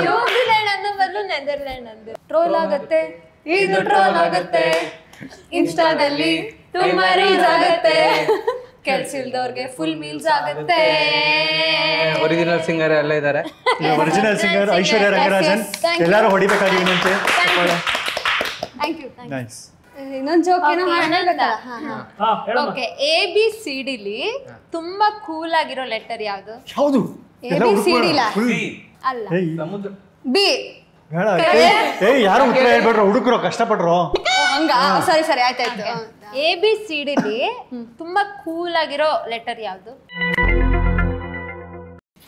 ನ್ಯೂಜಿಲೆಂಡ್ ಅನ್ನೋ ಬದಲು ನೆದರ್ಲ್ಯಾಂಡ್ ಅಂದೆ. ಟ್ರೋಲ್ ಆಗತ್ತೆ, ಇದು ಟ್ರೋಲ್ ಆಗತ್ತೆ, ಇನ್ಸ್ಟಾದಲ್ಲಿ ತುಂಬಾ ರೀಲ್ಸ್ ಆಗತ್ತೆ, ಕೆಲ್ಸಿಲ್ದವ್ರಿಗೆ ಫುಲ್ ಮೀಲ್ಸ್ ಆಗತ್ತೆ. ಒರಿಜಿನಲ್ ಸಿಂಗರ್ ಎಲ್ಲ ಇದ್ದಾರೆ. Original singer Aishwarya Rangarajan. ಎಲ್ಲರೂ ಹೊಡಿಬೇಕಾಗಿವಂತೆ. Thank you. ನೈಸ್. ಇನ್ನೊಂದು ಜೋಕ್ ಏನೋ ಹೇಳ್ಬೇಕಲ್ಲ. ಹಾ ಹೇಳಮ್ಮ. ಓಕೆ, ABCD ಲಿ ತುಂಬಾ ಕೂಲ್ ಆಗಿರೋ ಲೆಟರ್ ಯಾವುದು? ಹೌದು. ABCD ಅಲ್ಲ, ಬಿ. ಯಾರು ಉತ್ತರ ಹೇಳ್ಬೇಡ್ರು, ಹುಡುಕರು ಕಷ್ಟಪಡ್ರು. ಹಂಗ ಸರಿ ಆಯ್ತಾಯ್ತು. ABCD ಲಿ ತುಂಬಾ ಕೂಲ್ ಆಗಿರೋ ಲೆಟರ್ ಯಾವುದು?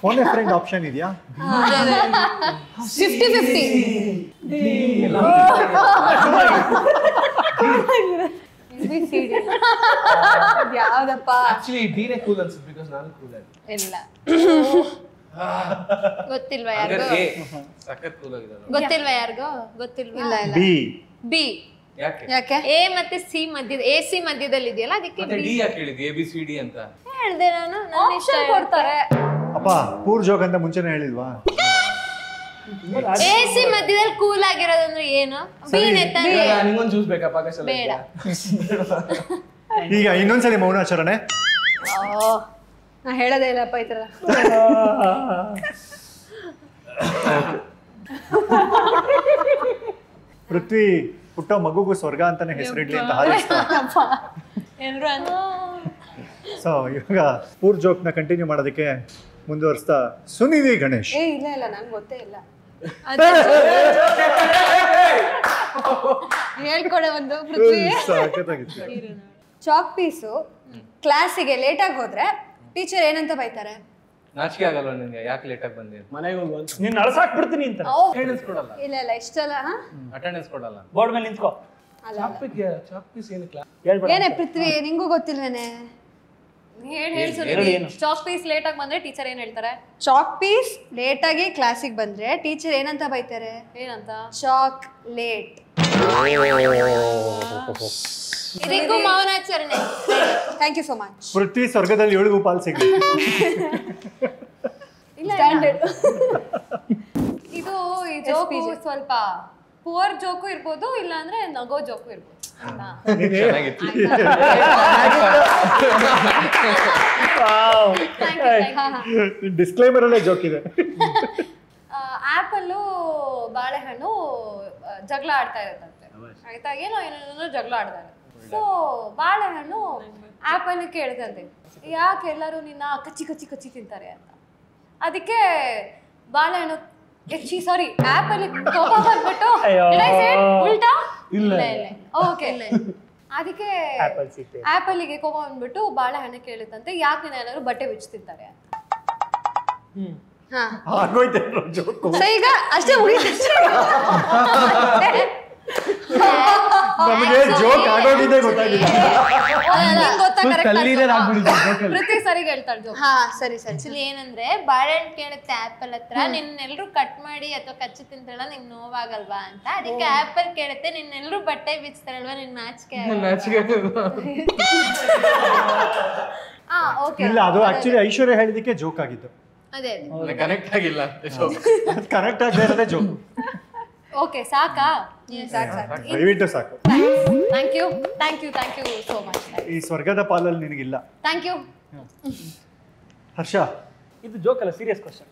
ಫೋನ್ ಫ್ರೆಂಡ್ ಆಪ್ಷನ್ ಇದೆಯಾ? 50-50. ಯಾವ್ದಪ್ಪ? ಆಕ್ಚುಲಿ ಡಿನೇ ಕೂಲ್ ಅನ್ಸುತ್ತೆ, ಬಿಕಾಸ್ ನಾನು ಕೂಲ್ ಆಗಿ ಇಲ್ಲ. ಗೊತ್ತಿಲ್ವಾ ಯಾರಿಗೂ? ಸಖತ್ ಕೂಲ್ ಆಗಿದೆ. ಗೊತ್ತಿಲ್ವಾ ಯಾರಿಗೂ? ಗೊತ್ತಿಲ್ವಾ? ಇಲ್ಲ ಬಿ. ಬಿ. ಯಾಕೆ? A ಮತ್ತೆ C ಮಧ್ಯದ AC ಮಧ್ಯದಲ್ಲಿ ಇದೆಯಲ್ಲ, ಅದಕ್ಕೆ ಡಿ ಯಾಕೆ ಹೇಳಿದ್ವಿ? ABCD ಅಂತ ಹೇಳ್ದೆ ನಾನು. ಆಪ್ಷನ್ ಕೊಡ್ತಾರೆ. ಅಪ್ಪ ಪೂರ್ ಜೋಕ್ ಅಂತ ಮುಂಚೆನೆ ಹೇಳಿಲ್ವಾ? AC ಮಧ್ಯದಲ್ಲಿ ಕೂಲ್ ಆಗಿರೋದಂದ್ರೆ ಏನು? ಬಿ ನೆತ್ತಾನೆ. ನಿಂಗೊಂದು ಜ್ಯೂಸ್ ಬೇಕಾ ಪಾಕಶಾಲ? ಬೇಡ. ಈಗ ಇನ್ನೊಂದ್ಸಲಿ ಮೌನಾಚರಣೆ. ನಾ ಹೇಳೋದೇ ಇಲ್ಲಪ್ಪ ಈ ತರ. ಪೃಥ್ವಿ ಹುಟ್ಟೋ ಮಗುಗೂ ಸ್ವರ್ಗ ಅಂತಾನೆ ಹೆಸರಿಡ್ಲಿ ಅಂತ ಹಾರೈಸ್ತಾರೆ. ಸೊ ಇವಾಗ ಪೂರ್ ಜೋಕ್ ನ ಕಂಟಿನ್ಯೂ ಮಾಡೋದಕ್ಕೆ ಮುಂದುವರಿಸ್ತಾ ಸುನಿಧಿ ಗಣೇಶ್. ಇಲ್ಲ ನಂಗೆ ಗೊತ್ತೇ ಇಲ್ಲ. ಹೇಳ್ಕೊಡೆ ಒಂದು ಪೃಥ್ವಿ. ಚಾಕ್ ಪೀಸು ಕ್ಲಾಸಿಗೆ ಲೇಟಾಗಿ ಹೋದ್ರೆ ಟೀಚರ್ ಏನಂತ ಬೈತಾರೆ? ನಾಚಿಕೆ ಆಗಲ್ಲ ನಿನ್ಗೆ? ಯಾಕೆ ಲೇಟಾಗಿ ಬಂದಿ? ಮನೆಗೆ ಹೋಗಿ ನೀನ್ ನಳ್ಸಾಕ್ಬಿಡ್ತೀನಿ ಅಂತ. ಅಟೆಂಡೆನ್ಸ್ ಕೊಡಲ್ಲ. ಇಲ್ಲ ಇಷ್ಟಲ್ಲ. ಅಟೆಂಡೆನ್ಸ್ ಕೊಡಲ್ಲ. ಬೋರ್ಡ್ ಮೇಲೆ ನಿಂತ್ಕೋ. ಚಾಕ್ ಏನು ಕ್ಲಾಸ್ ಹೇಳ್ಬೇಡ. ಏನೇ ಪೃಥ್ವಿ, ನಿಂಗೂ ಗೊತ್ತಿಲ್ವೇನೆ? ಚಾಕ್ ಪೀಸ್ ಲೇಟ್ ಆಗಿ ಬಂದ್ರೆ ಟೀಚರ್ ಏನ್ ಹೇಳ್ತಾರೆ? ಚಾಕ್ ಪೀಸ್ ಲೇಟ್ ಆಗಿ ಕ್ಲಾಸಿಗೆ ಬಂದ್ರೆ ಟೀಚರ್ ಏನಂತ ಬೈತಾರೆ? ಏನಂತ? Chalk late. ಇದಕ್ಕೂ ಮೌನಾಚರಣೆ. Thank you so much. Prithvi ಸ್ವರ್ಗದಲ್ಲಿ 7 ಪಾಲ್ ಸಿಗ್ಲಿ. ಸ್ಟ್ಯಾಂಡರ್ಡ್. ಇದು ಈ ಜೋಕು ಸ್ವಲ್ಪ ಪುವರ್ ಜೋಕು ಇರ್ಬೋದು, ಇಲ್ಲ ಅಂದ್ರೆ ನಗೋ ಜೋಕು ಇರ್ಬೋದು. ಡಿಸ್ಕ್ಲೈಮರ್ ಅಲ್ಲೇ ಜೋಕ್ ಇದೆ. ಆಪಲ್ಲು ಬಾಳೆಹಣ್ಣು ಜಗಳ ಆಡ್ತಾ ಇರುತ್ತಂತೆ. ಆಯ್ತಾ? ಏನೋ ಜಗಳ ಆಡ್ತಾರೆ. ಸೊ ಬಾಳೆಹಣ್ಣು ಆಪಲ್ ಕೇಳ್ತಂತೆ, ಯಾಕೆ ಎಲ್ಲರೂ ನಿನ್ನ ಕಚ್ಚಿ ಕಚ್ಚಿ ಕಚ್ಚಿ ತಿಂತಾರೆ ಅಂತ. ಅದಕ್ಕೆ ಬಾಳೆಹಣ್ಣು ಸಾರಿ ಆಪಲ್ ಕೋಪ ಬಂದ್ಬಿಟ್ಟು ಉಲ್ಟಾ ಇಲ್ಲ ಓಕೆ ಅದಕ್ಕೆ ಆಪಲ್ಗೆ ಕೋಪ ಬಂದ್ಬಿಟ್ಟು ಬಾಳೆಹಣ್ಣು ಕೇಳುತ್ತಂತೆ, ಯಾಕೆ ನೀನು ಎಲ್ಲರೂ ಬಟ್ಟೆ ಬಿಚ್ಚಿ ತಿಂತಾರೆ ಅಂತ. ಈಗ ಅಷ್ಟೇ ಮುಗಿತು. ನಮಗೆ ಜೋಕ್ ಆಗೋಗಿದೆ ಗೊತ್ತಾಗಿಲ್ಲ. ಪ್ರತಿ ಸರಿಗೆ ಹೇಳ್ತಾಳೆ ಜೋಕ್. ಹಾ ಸರಿ ಸರಿ. ಆಕ್ಚುಲಿ ಏನಂದ್ರೆ ಬಾಳೆಹಣ್ಣು ಕೇಳುತ್ತೆ ಆಪಲ್ ಹತ್ರ, ನಿನ್ನೆಲ್ರು ಕಟ್ ಮಾಡಿ ಅಥವಾ ಕಚ್ಚಿ ತಿಂತಾರಲ್ಲ ನಿಂಗೆ ನೋವಾಗಲ್ವಾ ಅಂತ. ಅದಕ್ಕೆ ಆಪಲ್ ಕೇಳುತ್ತೆ, ನಿನ್ನೆಲ್ರು ಬಟ್ಟೆ ಬಿಚ್ತಾರಲ್ವಾ ನಿನ್ ನಾಚಿಕೆ ಇಲ್ಲ. ಅದು ಆಕ್ಚುಲಿ ಐಶ್ವರ್ಯ ಹೇಳಿದಕ್ಕೆ ಜೋಕ್ ಆಗಿತ್ತು. ಅದೇ ಕನೆಕ್ಟ್ ಆಗಿಲ್ಲ. ಕನೆಕ್ಟ್ ಆಗದೆ ಇರೋದೇ ಜೋಕ್. ಓಕೆ ಸಾಕಾ? ಸಾಕು ಸಾಕು ದಯವಿಟ್ಟು ಸಾಕು. Thank you thank you thank you so much. ಈ ಸ್ವರ್ಗದ ಪಾಲಲ್ಲಿ ನಿನಗಿಲ್ಲ. Thank you. ಹರ್ಷ, ಇದು ಜೋಕ್ ಅಲ್ಲ, ಸೀರಿಯಸ್ ಕ್ವಶನ್.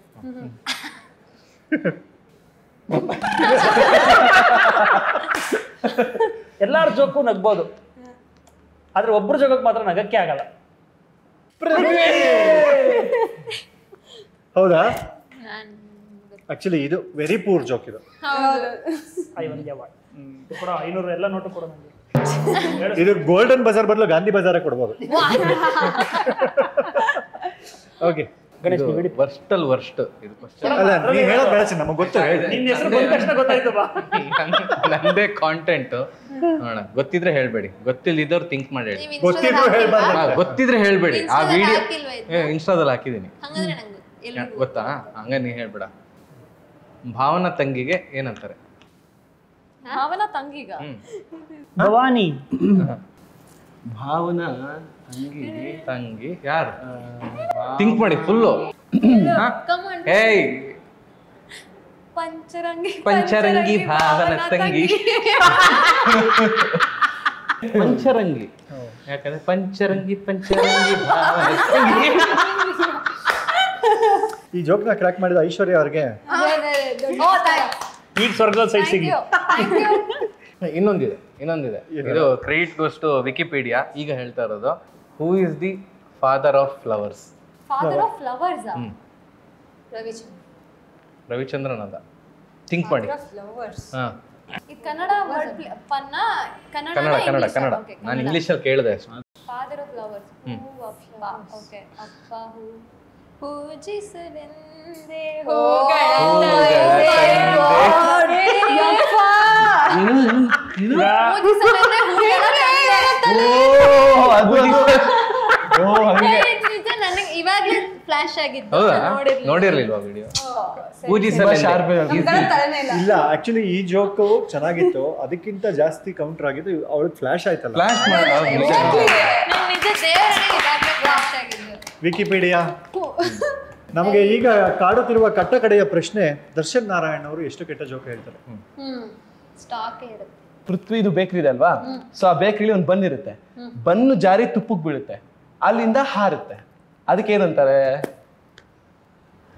ಎಲ್ಲಾರ ಜೋಕು ನಗ್ಬೋದು, ಆದ್ರೆ ಒಬ್ರು ಜೋಗಕ್ಕೆ ಮಾತ್ರ ನಗಕ್ಕೆ ಆಗಲ್ಲ. ಹೌದಾ? ಆಕ್ಚುಲಿ ಇದು ವೆರಿ ಪೂರ್ ಜೋಕ್ ಇದು. ಐವನ್ಗೆ ಅವಾರ್ಡ್ ಕೊಡ, 500 ಎಲ್ಲ ನೋಟು ಕೊಡೋ ನನಗೆ. ಇದು ಗೋಲ್ಡನ್ ಬಜಾರ್ ಬದಲು ಗಾಂಧಿ ಬಜಾರ ಕೊಡ್ಬೋದು. ಓಕೆ ಗಣೇಶ್ ವರ್ಸ್ಟಲ್ ವರ್ಸ್ಟ್ ಇದು ಕ್ವಶನ್ ಅಲ್ಲ, ನೀ ಹೇಳೋದು ಬೇಡ, ನಮಗೆ ಗೊತ್ತು. ನಿನ್ನ ಹೆಸರು ಬಂದ ತಕ್ಷಣ ಗೊತ್ತಾಯ್ತು ಬಾ. ನಂದೇ ಕಾಂಟೆಂಟ್ ನೋಡ, ಗೊತ್ತಿದ್ರೆ ಹೇಳ್ಬೇಡಿ, ಗೊತ್ತಿಲ್ಲದವ್ರು ಥಿಂಕ್ ಮಾಡಿ ಹೇಳಿ. ಗೊತ್ತಿದ್ರು ಹೇಳ್ಬಾರ್ದು. ಗೊತ್ತಿದ್ರೆ ಹೇಳ್ಬೇಡಿ. ಆ ವಿಡಿಯೋ ಹಾಕಿಲ್ವಾ ಇನ್ಸ್ಟಾದಲ್ಲಿ ಹಾಕಿದೀನಿ, ಹಂಗಂದ್ರೆ ನಂಗೆ ಎಲ್ರಿಗೂ ಗೊತ್ತಾ? ಹಂಗ ನೀ ಹೇಳ್ಬೇಡ. ಭಾವನ ತಂಗಿಗೆ ಏನಂತಾರೆ? ಭಾವನ ತಂಗಿಗ ಭವಾನಿ. ಭಾವನಾ ತಂಗಿ ಯಾರು? ಥಿಂಕ್ ಮಾಡಿ ಫುಲ್ಲು. ಏಯ್ ಪಂಚರಂಗಿ ಭಾವನ ತಂಗಿ. ಪಂಚರಂಗಿ ಯಾಕಂದ್ರೆ ಪಂಚರಂಗಿ ಭಾವನ ತಂಗಿ. ಈ ಜೋಕ್ನ ಕ್ರ್ಯಾಕ್ ಮಾಡಿದ ಐಶ್ವರ್ಯ ಅವ್ರಿಗೆ ಈಗ ಸ್ವರ್ಗದ ಸೈಟ್ ಸಿಗಿ. ಇನ್ನೊಂದಿದೆ ಇದು ಕ್ರೆಡಿಟ್ ಗೋಸ್ ಟು ವಿಕಿಪೀಡಿಯಾ. ಈಗ ಹೇಳ್ತಾ ಇರೋದು, who is the father of flowers? Father of flowers Ravichandran ಅದ. ಥಿಂಕ್ ಮಾಡಿ. ಹಾ, ಇದು ಕನ್ನಡ ವರ್ಡ್ ಪನ್ನ ಕನ್ನಡ. ನಾನು ಇಂಗ್ಲಿಷಲ್ಲಿ ಕೇಳಿದೆ ಅಷ್ಟೇ. Father of flowers. ಓಕೆ. ಅಪ್ಪ ಹೂ ಪೂಜಿಸಲೆಂದೇ ನನಗೆ ಇವಾಗ್ಲೇ ಫ್ಲಾಶ್ ಆಗಿತ್ತು. ನೋಡಿರ್ಲಿಲ್ವಾ ವಿಡಿಯೋ? ಇಲ್ಲ, ಆಕ್ಚುಲಿ ಈ ಜೋಕು ಚೆನ್ನಾಗಿತ್ತು, ಅದಕ್ಕಿಂತ ಜಾಸ್ತಿ ಕೌಂಟರ್ ಆಗಿತ್ತು. ಅವಳಿಗೆ ಫ್ಲಾಶ್ ಆಯ್ತಲ್ಲ. ವಿಕಿಪೀಡಿಯಾ. ನಮಗೆ ಈಗ ಕಾಡುತ್ತಿರುವ ಕಟ್ಟ ಕಡೆಯ ಪ್ರಶ್ನೆ, ದರ್ಶನ್ ನಾರಾಯಣ್ ಅವರು ಎಷ್ಟು ಕೆಟ್ಟ ಜೋಕ್ ಹೇಳ್ತಾರೆ? ಸ್ಟಾಕ್ ಇರುತ್ತೆ. ಪೃಥ್ವಿದು ಬೇಕ್ರಿ ಇದೆ ಅಲ್ವಾ? ಸೊ ಆ ಬೇಕ್ರಿಲಿ ಒಂದು ಬನ್ ಇರುತ್ತೆ, ಬನ್ನು ಜಾರಿ ತುಪ್ಪಕ್ಕೆ ಬೀಳುತ್ತೆ, ಅಲ್ಲಿಂದ ಹಾರುತ್ತೆ. ಅದಕ್ಕೆ ಏನಂತಾರೆ?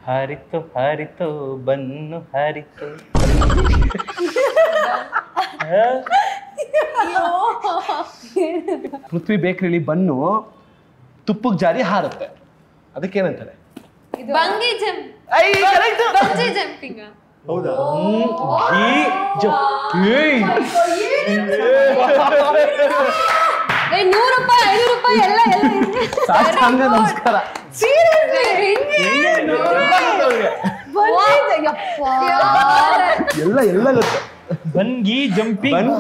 ಹಾರಿತು ಹಾರಿತು ಬನ್ನು ಹಾರಿತು. ಪೃಥ್ವಿ ಬೇಕ್ರಿಲಿ ಬನ್ನು ತುಪ್ಪಕ್ಕೆ ಜಾರಿ ಹಾರುತ್ತೆ, ಅದಕ್ಕೇನಂತಾರೆ? ಬಂಗಿ ಜಂಪ್. Bungee jumping. ಹೌದಾ? ₹100 $500 ಎಲ್ಲ ನಮಸ್ಕಾರ. ಎಲ್ಲ ಗೊತ್ತು. Bungee jumping.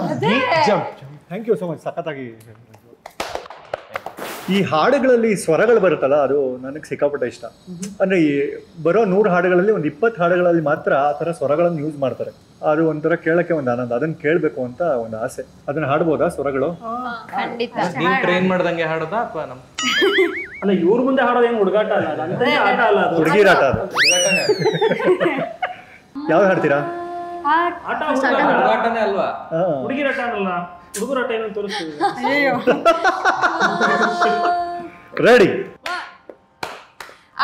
Thank you so much. ಸಖತ್ತಾಗಿ. ಈ ಹಾಡುಗಳಲ್ಲಿ ಸ್ವರಗಳು ಬರುತ್ತಲ್ಲ, ಅದು ನನಗೆ ಸಿಕ್ಕಾಪಟ್ಟೆ ಇಷ್ಟ. ಅಂದರೆ ಈ ಬರೋ 100 ಹಾಡುಗಳಲ್ಲಿ ಒಂದು 20 ಹಾಡುಗಳಲ್ಲಿ ಮಾತ್ರ ಆ ಥರ ಸ್ವರಗಳನ್ನು ಯೂಸ್ ಮಾಡ್ತಾರೆ. ಅದು ಒಂಥರ ಕೇಳೋಕ್ಕೆ ಒಂದು ಆನಂದ. ಅದನ್ನು ಕೇಳಬೇಕು ಅಂತ ಒಂದು ಆಸೆ. ಅದನ್ನು ಹಾಡ್ಬೋದಾ ಸ್ವರಗಳು? ನೀವು ಟ್ರೈನ್ ಮಾಡ್ದಂಗೆ ಹಾಡೋದಾ ಅಥವಾ ನಮ್ಮ? ಅಲ್ಲ, ಇವ್ರ ಮುಂದೆ ಹಾಡೋದೇನು ಹುಡುಗಾಟ ಅಲ್ಲ, ಅದಂತೆ ಆಟ ಅಲ್ಲ, ಅದು ಹುಡುಗಿರಾಟ. ಅದು ಯಾವ್ದು ಹಾಡ್ತೀರಾ? ಆಟ ಹುಡುಗಾಟನೇ ಅಲ್ವಾ? ಹುಡುಗಿರಾಟ ಅನ್ನಲ್ಲ, ಹುಡುಗರಾಟ ಏನಂತ ತೋರಿಸ್ತೀವಿ. ರೆಡಿ?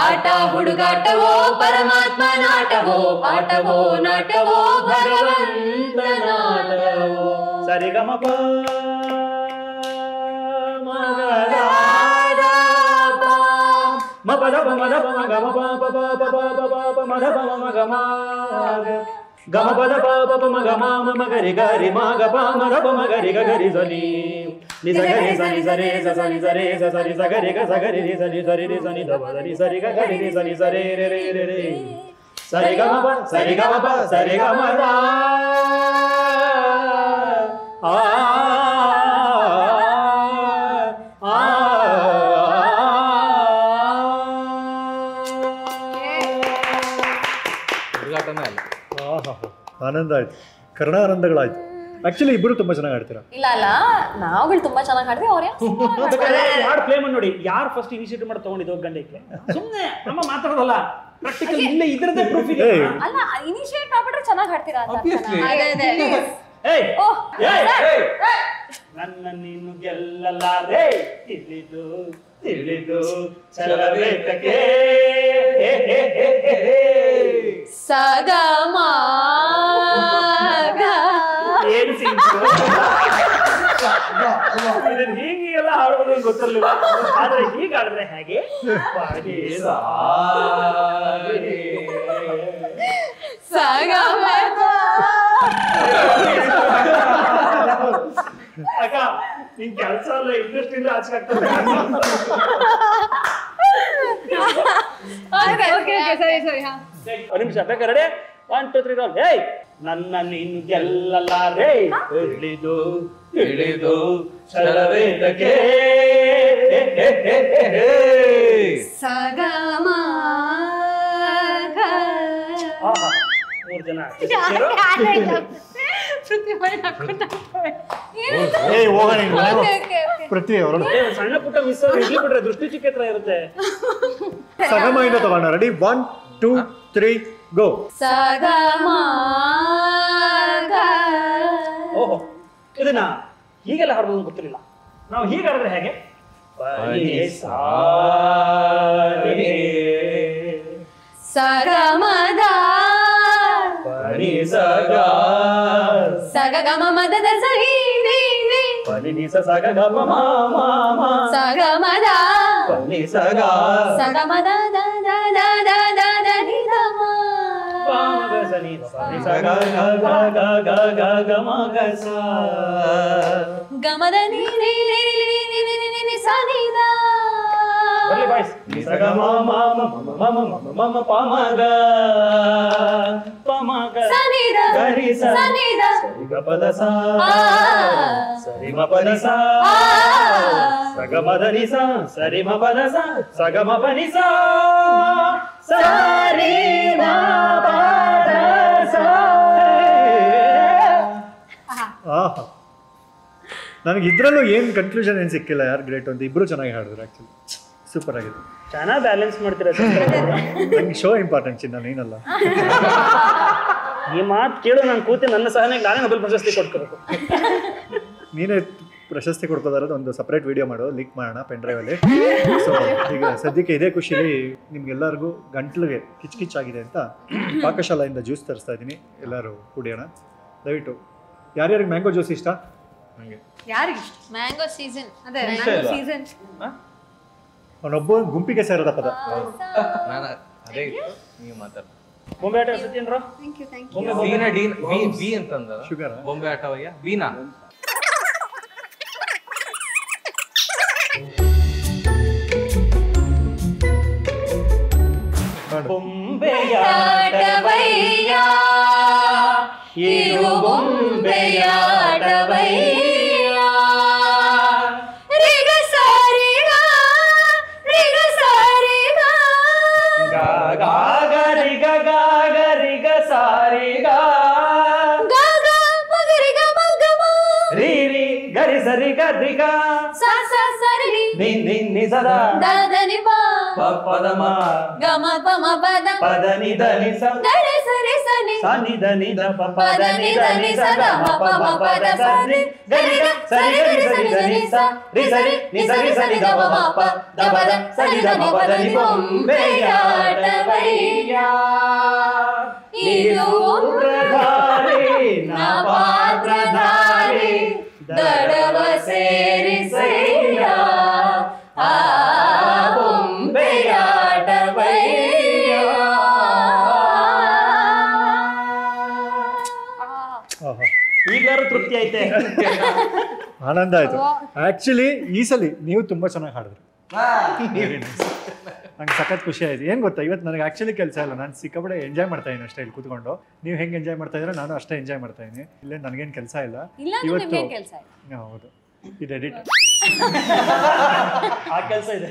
ಆಟ ಹುಡುಗಾಟವೋ ಪರಮಾತ್ಮ ನಾಟವೋ, ಪಾಠವೋ ನಾಟವೋ ಭಗವಂತ ನಾಟವೋ. ಸರಿಗಮಪ ಮಪದ ಮದ ಗಮ ಪಾಪ ಮದ ಮಗ ಗಮ ಪದ ಪಾಪ ಮಗ ಮಾಮ ಮಗರಿ ಗರಿ ಮಾಗ ಪಾಮರ ಮಗರಿ ಗರಿ ಸನಿ ನಿಜ ಗರಿ ಸನಿ ಸರಿ ಸನಿ ಸರಿ ಸರಿ ಸಗರಿ ಗ ಸಗರಿ ಸನಿ ಸರಿ ಸನಿ ದರಿ ಸರಿ ಗರಿ ಸನಿ ಸರಿ ರೇ ರೇ ರೇ ರೇ ಸರಿ ಗಮ ಸರಿ ಗಮ ಆ ಆನಂದ ಆಯ್ತು, ಕರ್ಣಾನಂದಗಳಾಯ್ತು. ಆಕ್ಚುಲಿ ಇಬ್ಬರು ತುಂಬಾ ಚೆನ್ನಾಗಿ ಆಡ್ತೀರಾ. ಇಲ್ಲ ಅಲ್ಲ, ನಾವುಗಳು ತುಂಬಾ ಚೆನ್ನಾಗಿ ಆಡ್ತೀವಿ. ಅವ್ರ ಯಾರು ಪ್ಲೇ ಮಾಡಿ ನೋಡಿ, ಯಾರು ಫಸ್ಟ್ ಇನಿಷಿಯೇಟಿವ್ ಮಾಡಿ ತಗೊಂಡಿದ್ದು ಗಂಡಕ್ಕೆ. ಸುಮ್ಮನೆ ನಮ್ಮ ಮಾತಾಡೋದಲ್ಲ, ಪ್ರಾಕ್ಟಿಕಲ್ ಇಲ್ಲೇ ಇದ್ರದ್ದೇ ಪ್ರೂಫ್ ಇದೆ. ಅಲ್ಲ, ಇನಿಷಿಯೇಟ್ ಮಾಡ್ಬಿಟ್ರೆ ಚೆನ್ನಾಗಿ ಆಡ್ತೀರಾ ಅಂತ. ನನ್ನ ನೀನು ಗೆಲ್ಲಲಾರೆ ತಿಳಿದು ತಿಳಿದು ಛಲವೇತಕ್ಕೆ ಸಗಮ ಏನು ಇದನ್ನ ಹೀಗೆಲ್ಲ ಹಾಡೋದು ಗೊತ್ತಿರಲಿಲ್ಲ ಆದ್ರೆ ಹೀಗೆ ಆಡಿದ್ರೆ ಹೇಗೆ ಸಗಮ ಅಕ್ಕ ನಿನ್ ಕೆಲಸ ಎಲ್ಲ ಇಂಟ್ರೆಸ್ಟ್ ಇಲ್ಲ ಆಚೆ ಆಗ್ತದೆ ಒಂದು ನಿಮಿಷ ಬೇಕಾರೆ 1 2 3 ರೋಲ್ ಏಯ್ ನನ್ನ ನೀನು ಗೆಲ್ಲಲಾರೆ ತಿಳಿದು ತಿಳಿದು ಛಲವೇತಕ್ಕೆ ಸಗಮ 3 ಜನ ಪೃಥ್ವಿ ಅವರು ಸಣ್ಣ ಪುಟ್ಟ ಮಿಸ್ ಇಡ್ಲಿ ಬಿಟ್ರೆ ದೃಷ್ಟಿ ಚಿಕ್ಕತ್ರ ಇರುತ್ತೆ ಸಗಮದಿಂದ ತಗೊಂಡ ರೆಡಿ 1 2 3 ಗೋ ಸಗಮ ಓಹೋ ಇದನ್ನ ಹೀಗೆಲ್ಲ ಹಾಡೋದು ಗೊತ್ತಿರಲಿಲ್ಲ ನಾವು ಹೀಗೆ ಹಾಡಿದ್ರೆ ಹೇಗೆ ಸಗಮದ ಸಗಮ ಮದದ ಸರಿ ಸಗಮದ ಸಗಮದ ಗಮದ ಸನಿದ ನನಗೆ ಇದ್ರಲ್ಲೂ ಏನು ಕನ್ಫ್ಯೂಷನ್ ಏನು ಸಿಕ್ಕಿಲ್ಲ ಯಾರು ಗ್ರೇಟ್ ಅಂತ ಇಬ್ರು ಚೆನ್ನಾಗಿ ಹಾಡಿದ್ರು ಆಕ್ಚುಲಿ ಸೂಪರ್ ಆಗಿದೆ ಚೆನ್ನಾಗಿ ಬ್ಯಾಲೆನ್ಸ್ ಮಾಡ್ತೀರಾ ನಂಗೆ ಶೋ ಇಂಪಾರ್ಟೆಂಟ್ ಚಿನ್ನ ನೀನಲ್ಲ ಈ ಮಾತು ಕೇಳು ನಾನು ಕೂತಿ ನನ್ನ ಸಹನೆಗೆ ನಾನೇ ನೊಬೆಲ್ ಪ್ರಶಸ್ತಿ ಕೊಡ್ಕೋಬೇಕು ನೀನೇ ಪ್ರಶಸ್ತಿ ಕೊಡ್ಕೋದಾರದು ಒಂದು ಸಪ್ರೇಟ್ ವಿಡಿಯೋ ಮಾಡೋ ಲಿಂಕ್ ಮಾಡೋಣ ಪೆನ್ ಡ್ರೈವಲ್ಲಿ ಸೊ ಈಗ ಸದ್ಯಕ್ಕೆ ಇದೇ ಖುಷಿಲಿ ನಿಮ್ಗೆಲ್ಲರಿಗೂ ಗಂಟ್ಲಿಗೆ ಕಿಚ್ಕಿಚ್ಚಾಗಿದೆ ಅಂತ ಪಾಕಶಾಲೆಯಿಂದ ಜ್ಯೂಸ್ ತರಿಸ್ತಾ ಇದ್ದೀನಿ ಎಲ್ಲರೂ ಕುಡಿಯೋಣ ದಯವಿಟ್ಟು ಯಾರ್ಯಾರಿಗೆ ಮ್ಯಾಂಗೋ ಜ್ಯೂಸ್ ಇಷ್ಟ ನನಗೆ ಯಾರಿಗೆ ಮ್ಯಾಂಗೋ ಸೀಸನ್ ಅದೇ ಮ್ಯಾಂಗೋ ಸೀಸನ್ ಅವನೊಬ್ಬ ಗುಂಪಿಗೆ ಸೇರದ ಪದ ನಾನು ಅದೇ ನೀವು ಮಾತಾಡ ಬೊಂಬೆ ಆಟ ಸತ್ಯೇನ್ರ ಥ್ಯಾಂಕ್ ಯು ಬೀನಾ ಡೀನ್ ಬಿ ಅಂತಂದ ಶುಗರ್ ಬೊಂಬೆ ಆಟವಯ್ಯ ಬೀನಾ ಬೊಂಬೆಯಾಟವಯ್ಯ ಇರು ಬೊಂಬೆಯಾಟವಯ್ಯ ರಿಗ ಸಾರಿಗ ರಿಗ ಸಾರಿಗ ಗಾಗರಿಗ ಗಾಗರಿಗ ಸಾರಿಗ ಗಾಗ ಮಗರಿಗ ಮಗಮ ರೀ ರೀ ಗರಿ ಸರಿ ಗರಿಗ ಸ ಸ ಸರಿ ನಿ ಸದಾ ದಾದನಿ ಬಾ ಪದಮ ಗಮ ಪಮ ಪದ ಪದನಿ ಧನಿ ಸ ಗರಿ ಸರಿ ಸನಿ ಸನಿ ಧನಿ ದ ಪದನಿ ಧನಿ ಸದ ಮ ಪಮ ಪದ ಸರಿ ಗರಿ ಗ ಸರಿ ಗರಿ ಸರಿ ಧನಿ ಸ ರಿ ಸರಿ ನಿ ಸರಿ ಸರಿ ಗ ಮ ಪ ದ ಪದ ಸರಿ ದ ಮ ಪದನಿ ಬೊಂಬೆಯಾಟವಯ್ಯ ಇದು ಪ್ರಧಾನಿ ನಾ ಪಾತ್ರಧಾರಿ ದಡವ ಸೇರಿಸಯ್ಯ ಆ ಬೊಂಬೆಯಾಟವಯ್ಯ ಈಗಾರು ತೃಪ್ತಿ ಐತೆ ಆನಂದ ಆಯ್ತು ಆಕ್ಚುಲಿ ಈ ಸಲ ನೀವು ತುಂಬಾ ಚೆನ್ನಾಗಿ ಹಾಡಿದ್ರಿ ನಂಗೆ ಸಖತ್ ಖುಷಿ ಆಯ್ತು ಏನ್ ಗೊತ್ತಾ ಇವತ್ತು ನನಗೆ ಆಕ್ಚುಲಿ ಕೆಲಸ ಇಲ್ಲ ನಾನು ಸಿಕ್ಕಾಪಟ್ಟೆ ಎಂಜಾಯ್ ಮಾಡ್ತಾ ಇದ್ದೀನಿ ಅಷ್ಟೇ ಇಲ್ಲಿ ಕೂತ್ಕೊಂಡು ನೀವು ಹೆಂಗೆ ಎಂಜಾಯ್ ಮಾಡ್ತಾ ಇದ್ರೆ ನಾನು ಅಷ್ಟೇ ಎಂಜಾಯ್ ಮಾಡ್ತಾ ಇದ್ದೀನಿ ಇಲ್ಲೇ ನನಗೇನು ಕೆಲಸ ಇಲ್ಲ ಇವತ್ತು ಹೌದು ಇದು ಎಡಿಟ್ ಆ ಕೆಲಸ ಇದೆ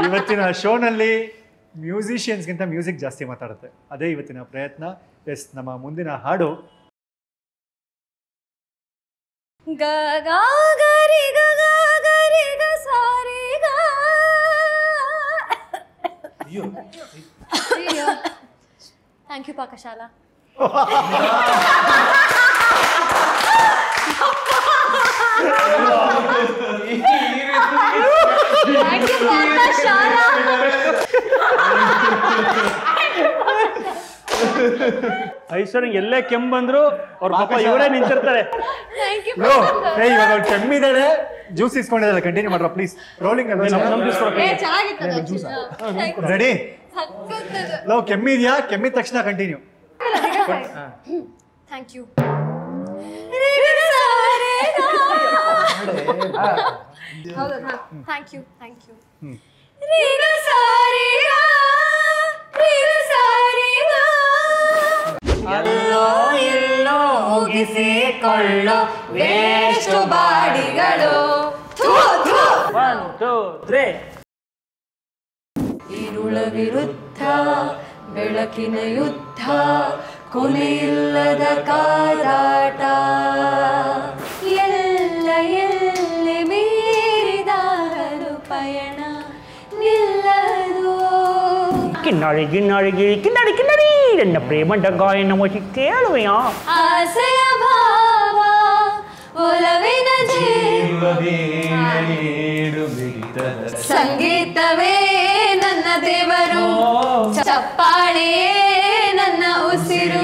ಇವತ್ತಿನ ಶೋನಲ್ಲಿ ಮ್ಯೂಸಿಷಿಯನ್ಸ್ಗಿಂತ ಮ್ಯೂಸಿಕ್ ಜಾಸ್ತಿ ಮಾತಾಡುತ್ತೆ ಅದೇ ಇವತ್ತಿನ ಪ್ರಯತ್ನ ಎಸ್ ನಮ್ಮ ಮುಂದಿನ ಹಾಡು ಗ ಗ ಗರಿ ಗ ಗ ಗರಿ ಗ ಸಾರಿ ಗ ಅಯ್ಯೋ ಥ್ಯಾಂಕ್ ಯು ಪಾಕಶಾಲಾ ಐಶ್ವರ್ಯ ಎಲ್ಲೇ ಕೆಮ್ಮು ಬಂದ್ರು ಅವ್ರ ಪಾಪ ಇವರೇ ನಿಂತಿರ್ತಾರೆ. ಇವಾಗ ಅವ್ರು ಕೆಮ್ಮಿದಾಳೆ, ಜ್ಯೂಸ್ ಇಸ್ಕೊಂಡಿದ್ದಾರೆ, ಕಂಟಿನ್ಯೂ ಮಾಡ್ರ ಪ್ಲೀಸ್. Rolling ready? ನಾವು ಕೆಮ್ಮಿದ್ಯಾ? ಕೆಮ್ಮಿದ ತಕ್ಷಣ continue. Thank you. Thank you thank you. ಎಲ್ಲೋ ಎಲ್ಲೋ ಮುಗಿಸಿಕೊಳ್ಳೋ ವೇಷ್ಟು ಬಾಡಿಗಳು. 1 2 3. ഇരുള വിരുദ്ധ ಬೆಳಕಿನ ಯುದ್ಧ, ಕೊನೆಯಿಲ್ಲದ ಕಾದಾಟ, ಎಲ್ಲ ಎಲ್ಲಿ ಮೀರಿದಾಗಲು ಪಯಣ ನಿಲ್ಲದು. ಕಿನ್ನಾಡಿ ಗಿನ್ನಾಡಿ ಕಿನ್ನಾಡಿ ಕಿನ್ನಾಡಿ ನನ್ನ ಪ್ರೇಮದ ಗಾಯನ ಒಸಿ ಕೇಳುವೆಯ. ಆಸೆಯ ಭಾವ ಒಲವಿನ ಸಂಗೀತವೇ ನನ್ನ ದೇವರು, ಚಪ್ಪಾಳೆ ನನ್ನ ಉಸಿರು,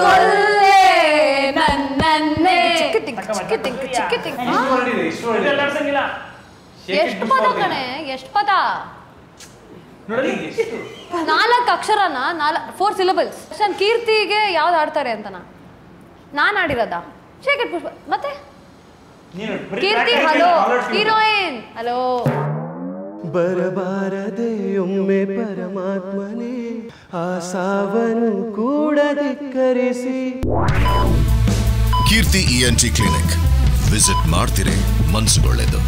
ಕೊಲ್ಲೆ ನನ್ನನ್ನೇ. ಎಷ್ಟು ಪದ ಕಣೆ, ಎಷ್ಟು ಪದ? 4 ಅಕ್ಷರನ 4 ಸಿಲಬಲ್ಸ್. ಕೀರ್ತಿಗೆ ಯಾವ್ದು ಆಡ್ತಾರೆ ಅಂತನಾ ನಾನು ಆಡಿರೋದ? ಶೇಖರ್ ಪುಷ್ಪ ಮತ್ತೆ ಕೀರ್ತಿ. Hello heroine. ಹಲೋ. ಬರಬಾರದೆ ಒಮ್ಮೆ ಪರಮಾತ್ಮನೇ, ಆ ಸಾವನ್ನು ಕೂಡ ಧಿಕ್ಕರಿಸಿ. ಕೀರ್ತಿ ENT ಕ್ಲಿನಿಕ್ ವಿಸಿಟ್ ಮಾಡ್ತಿರೇ ಮನ್ಸುಗೊಳ್ಳೆದು.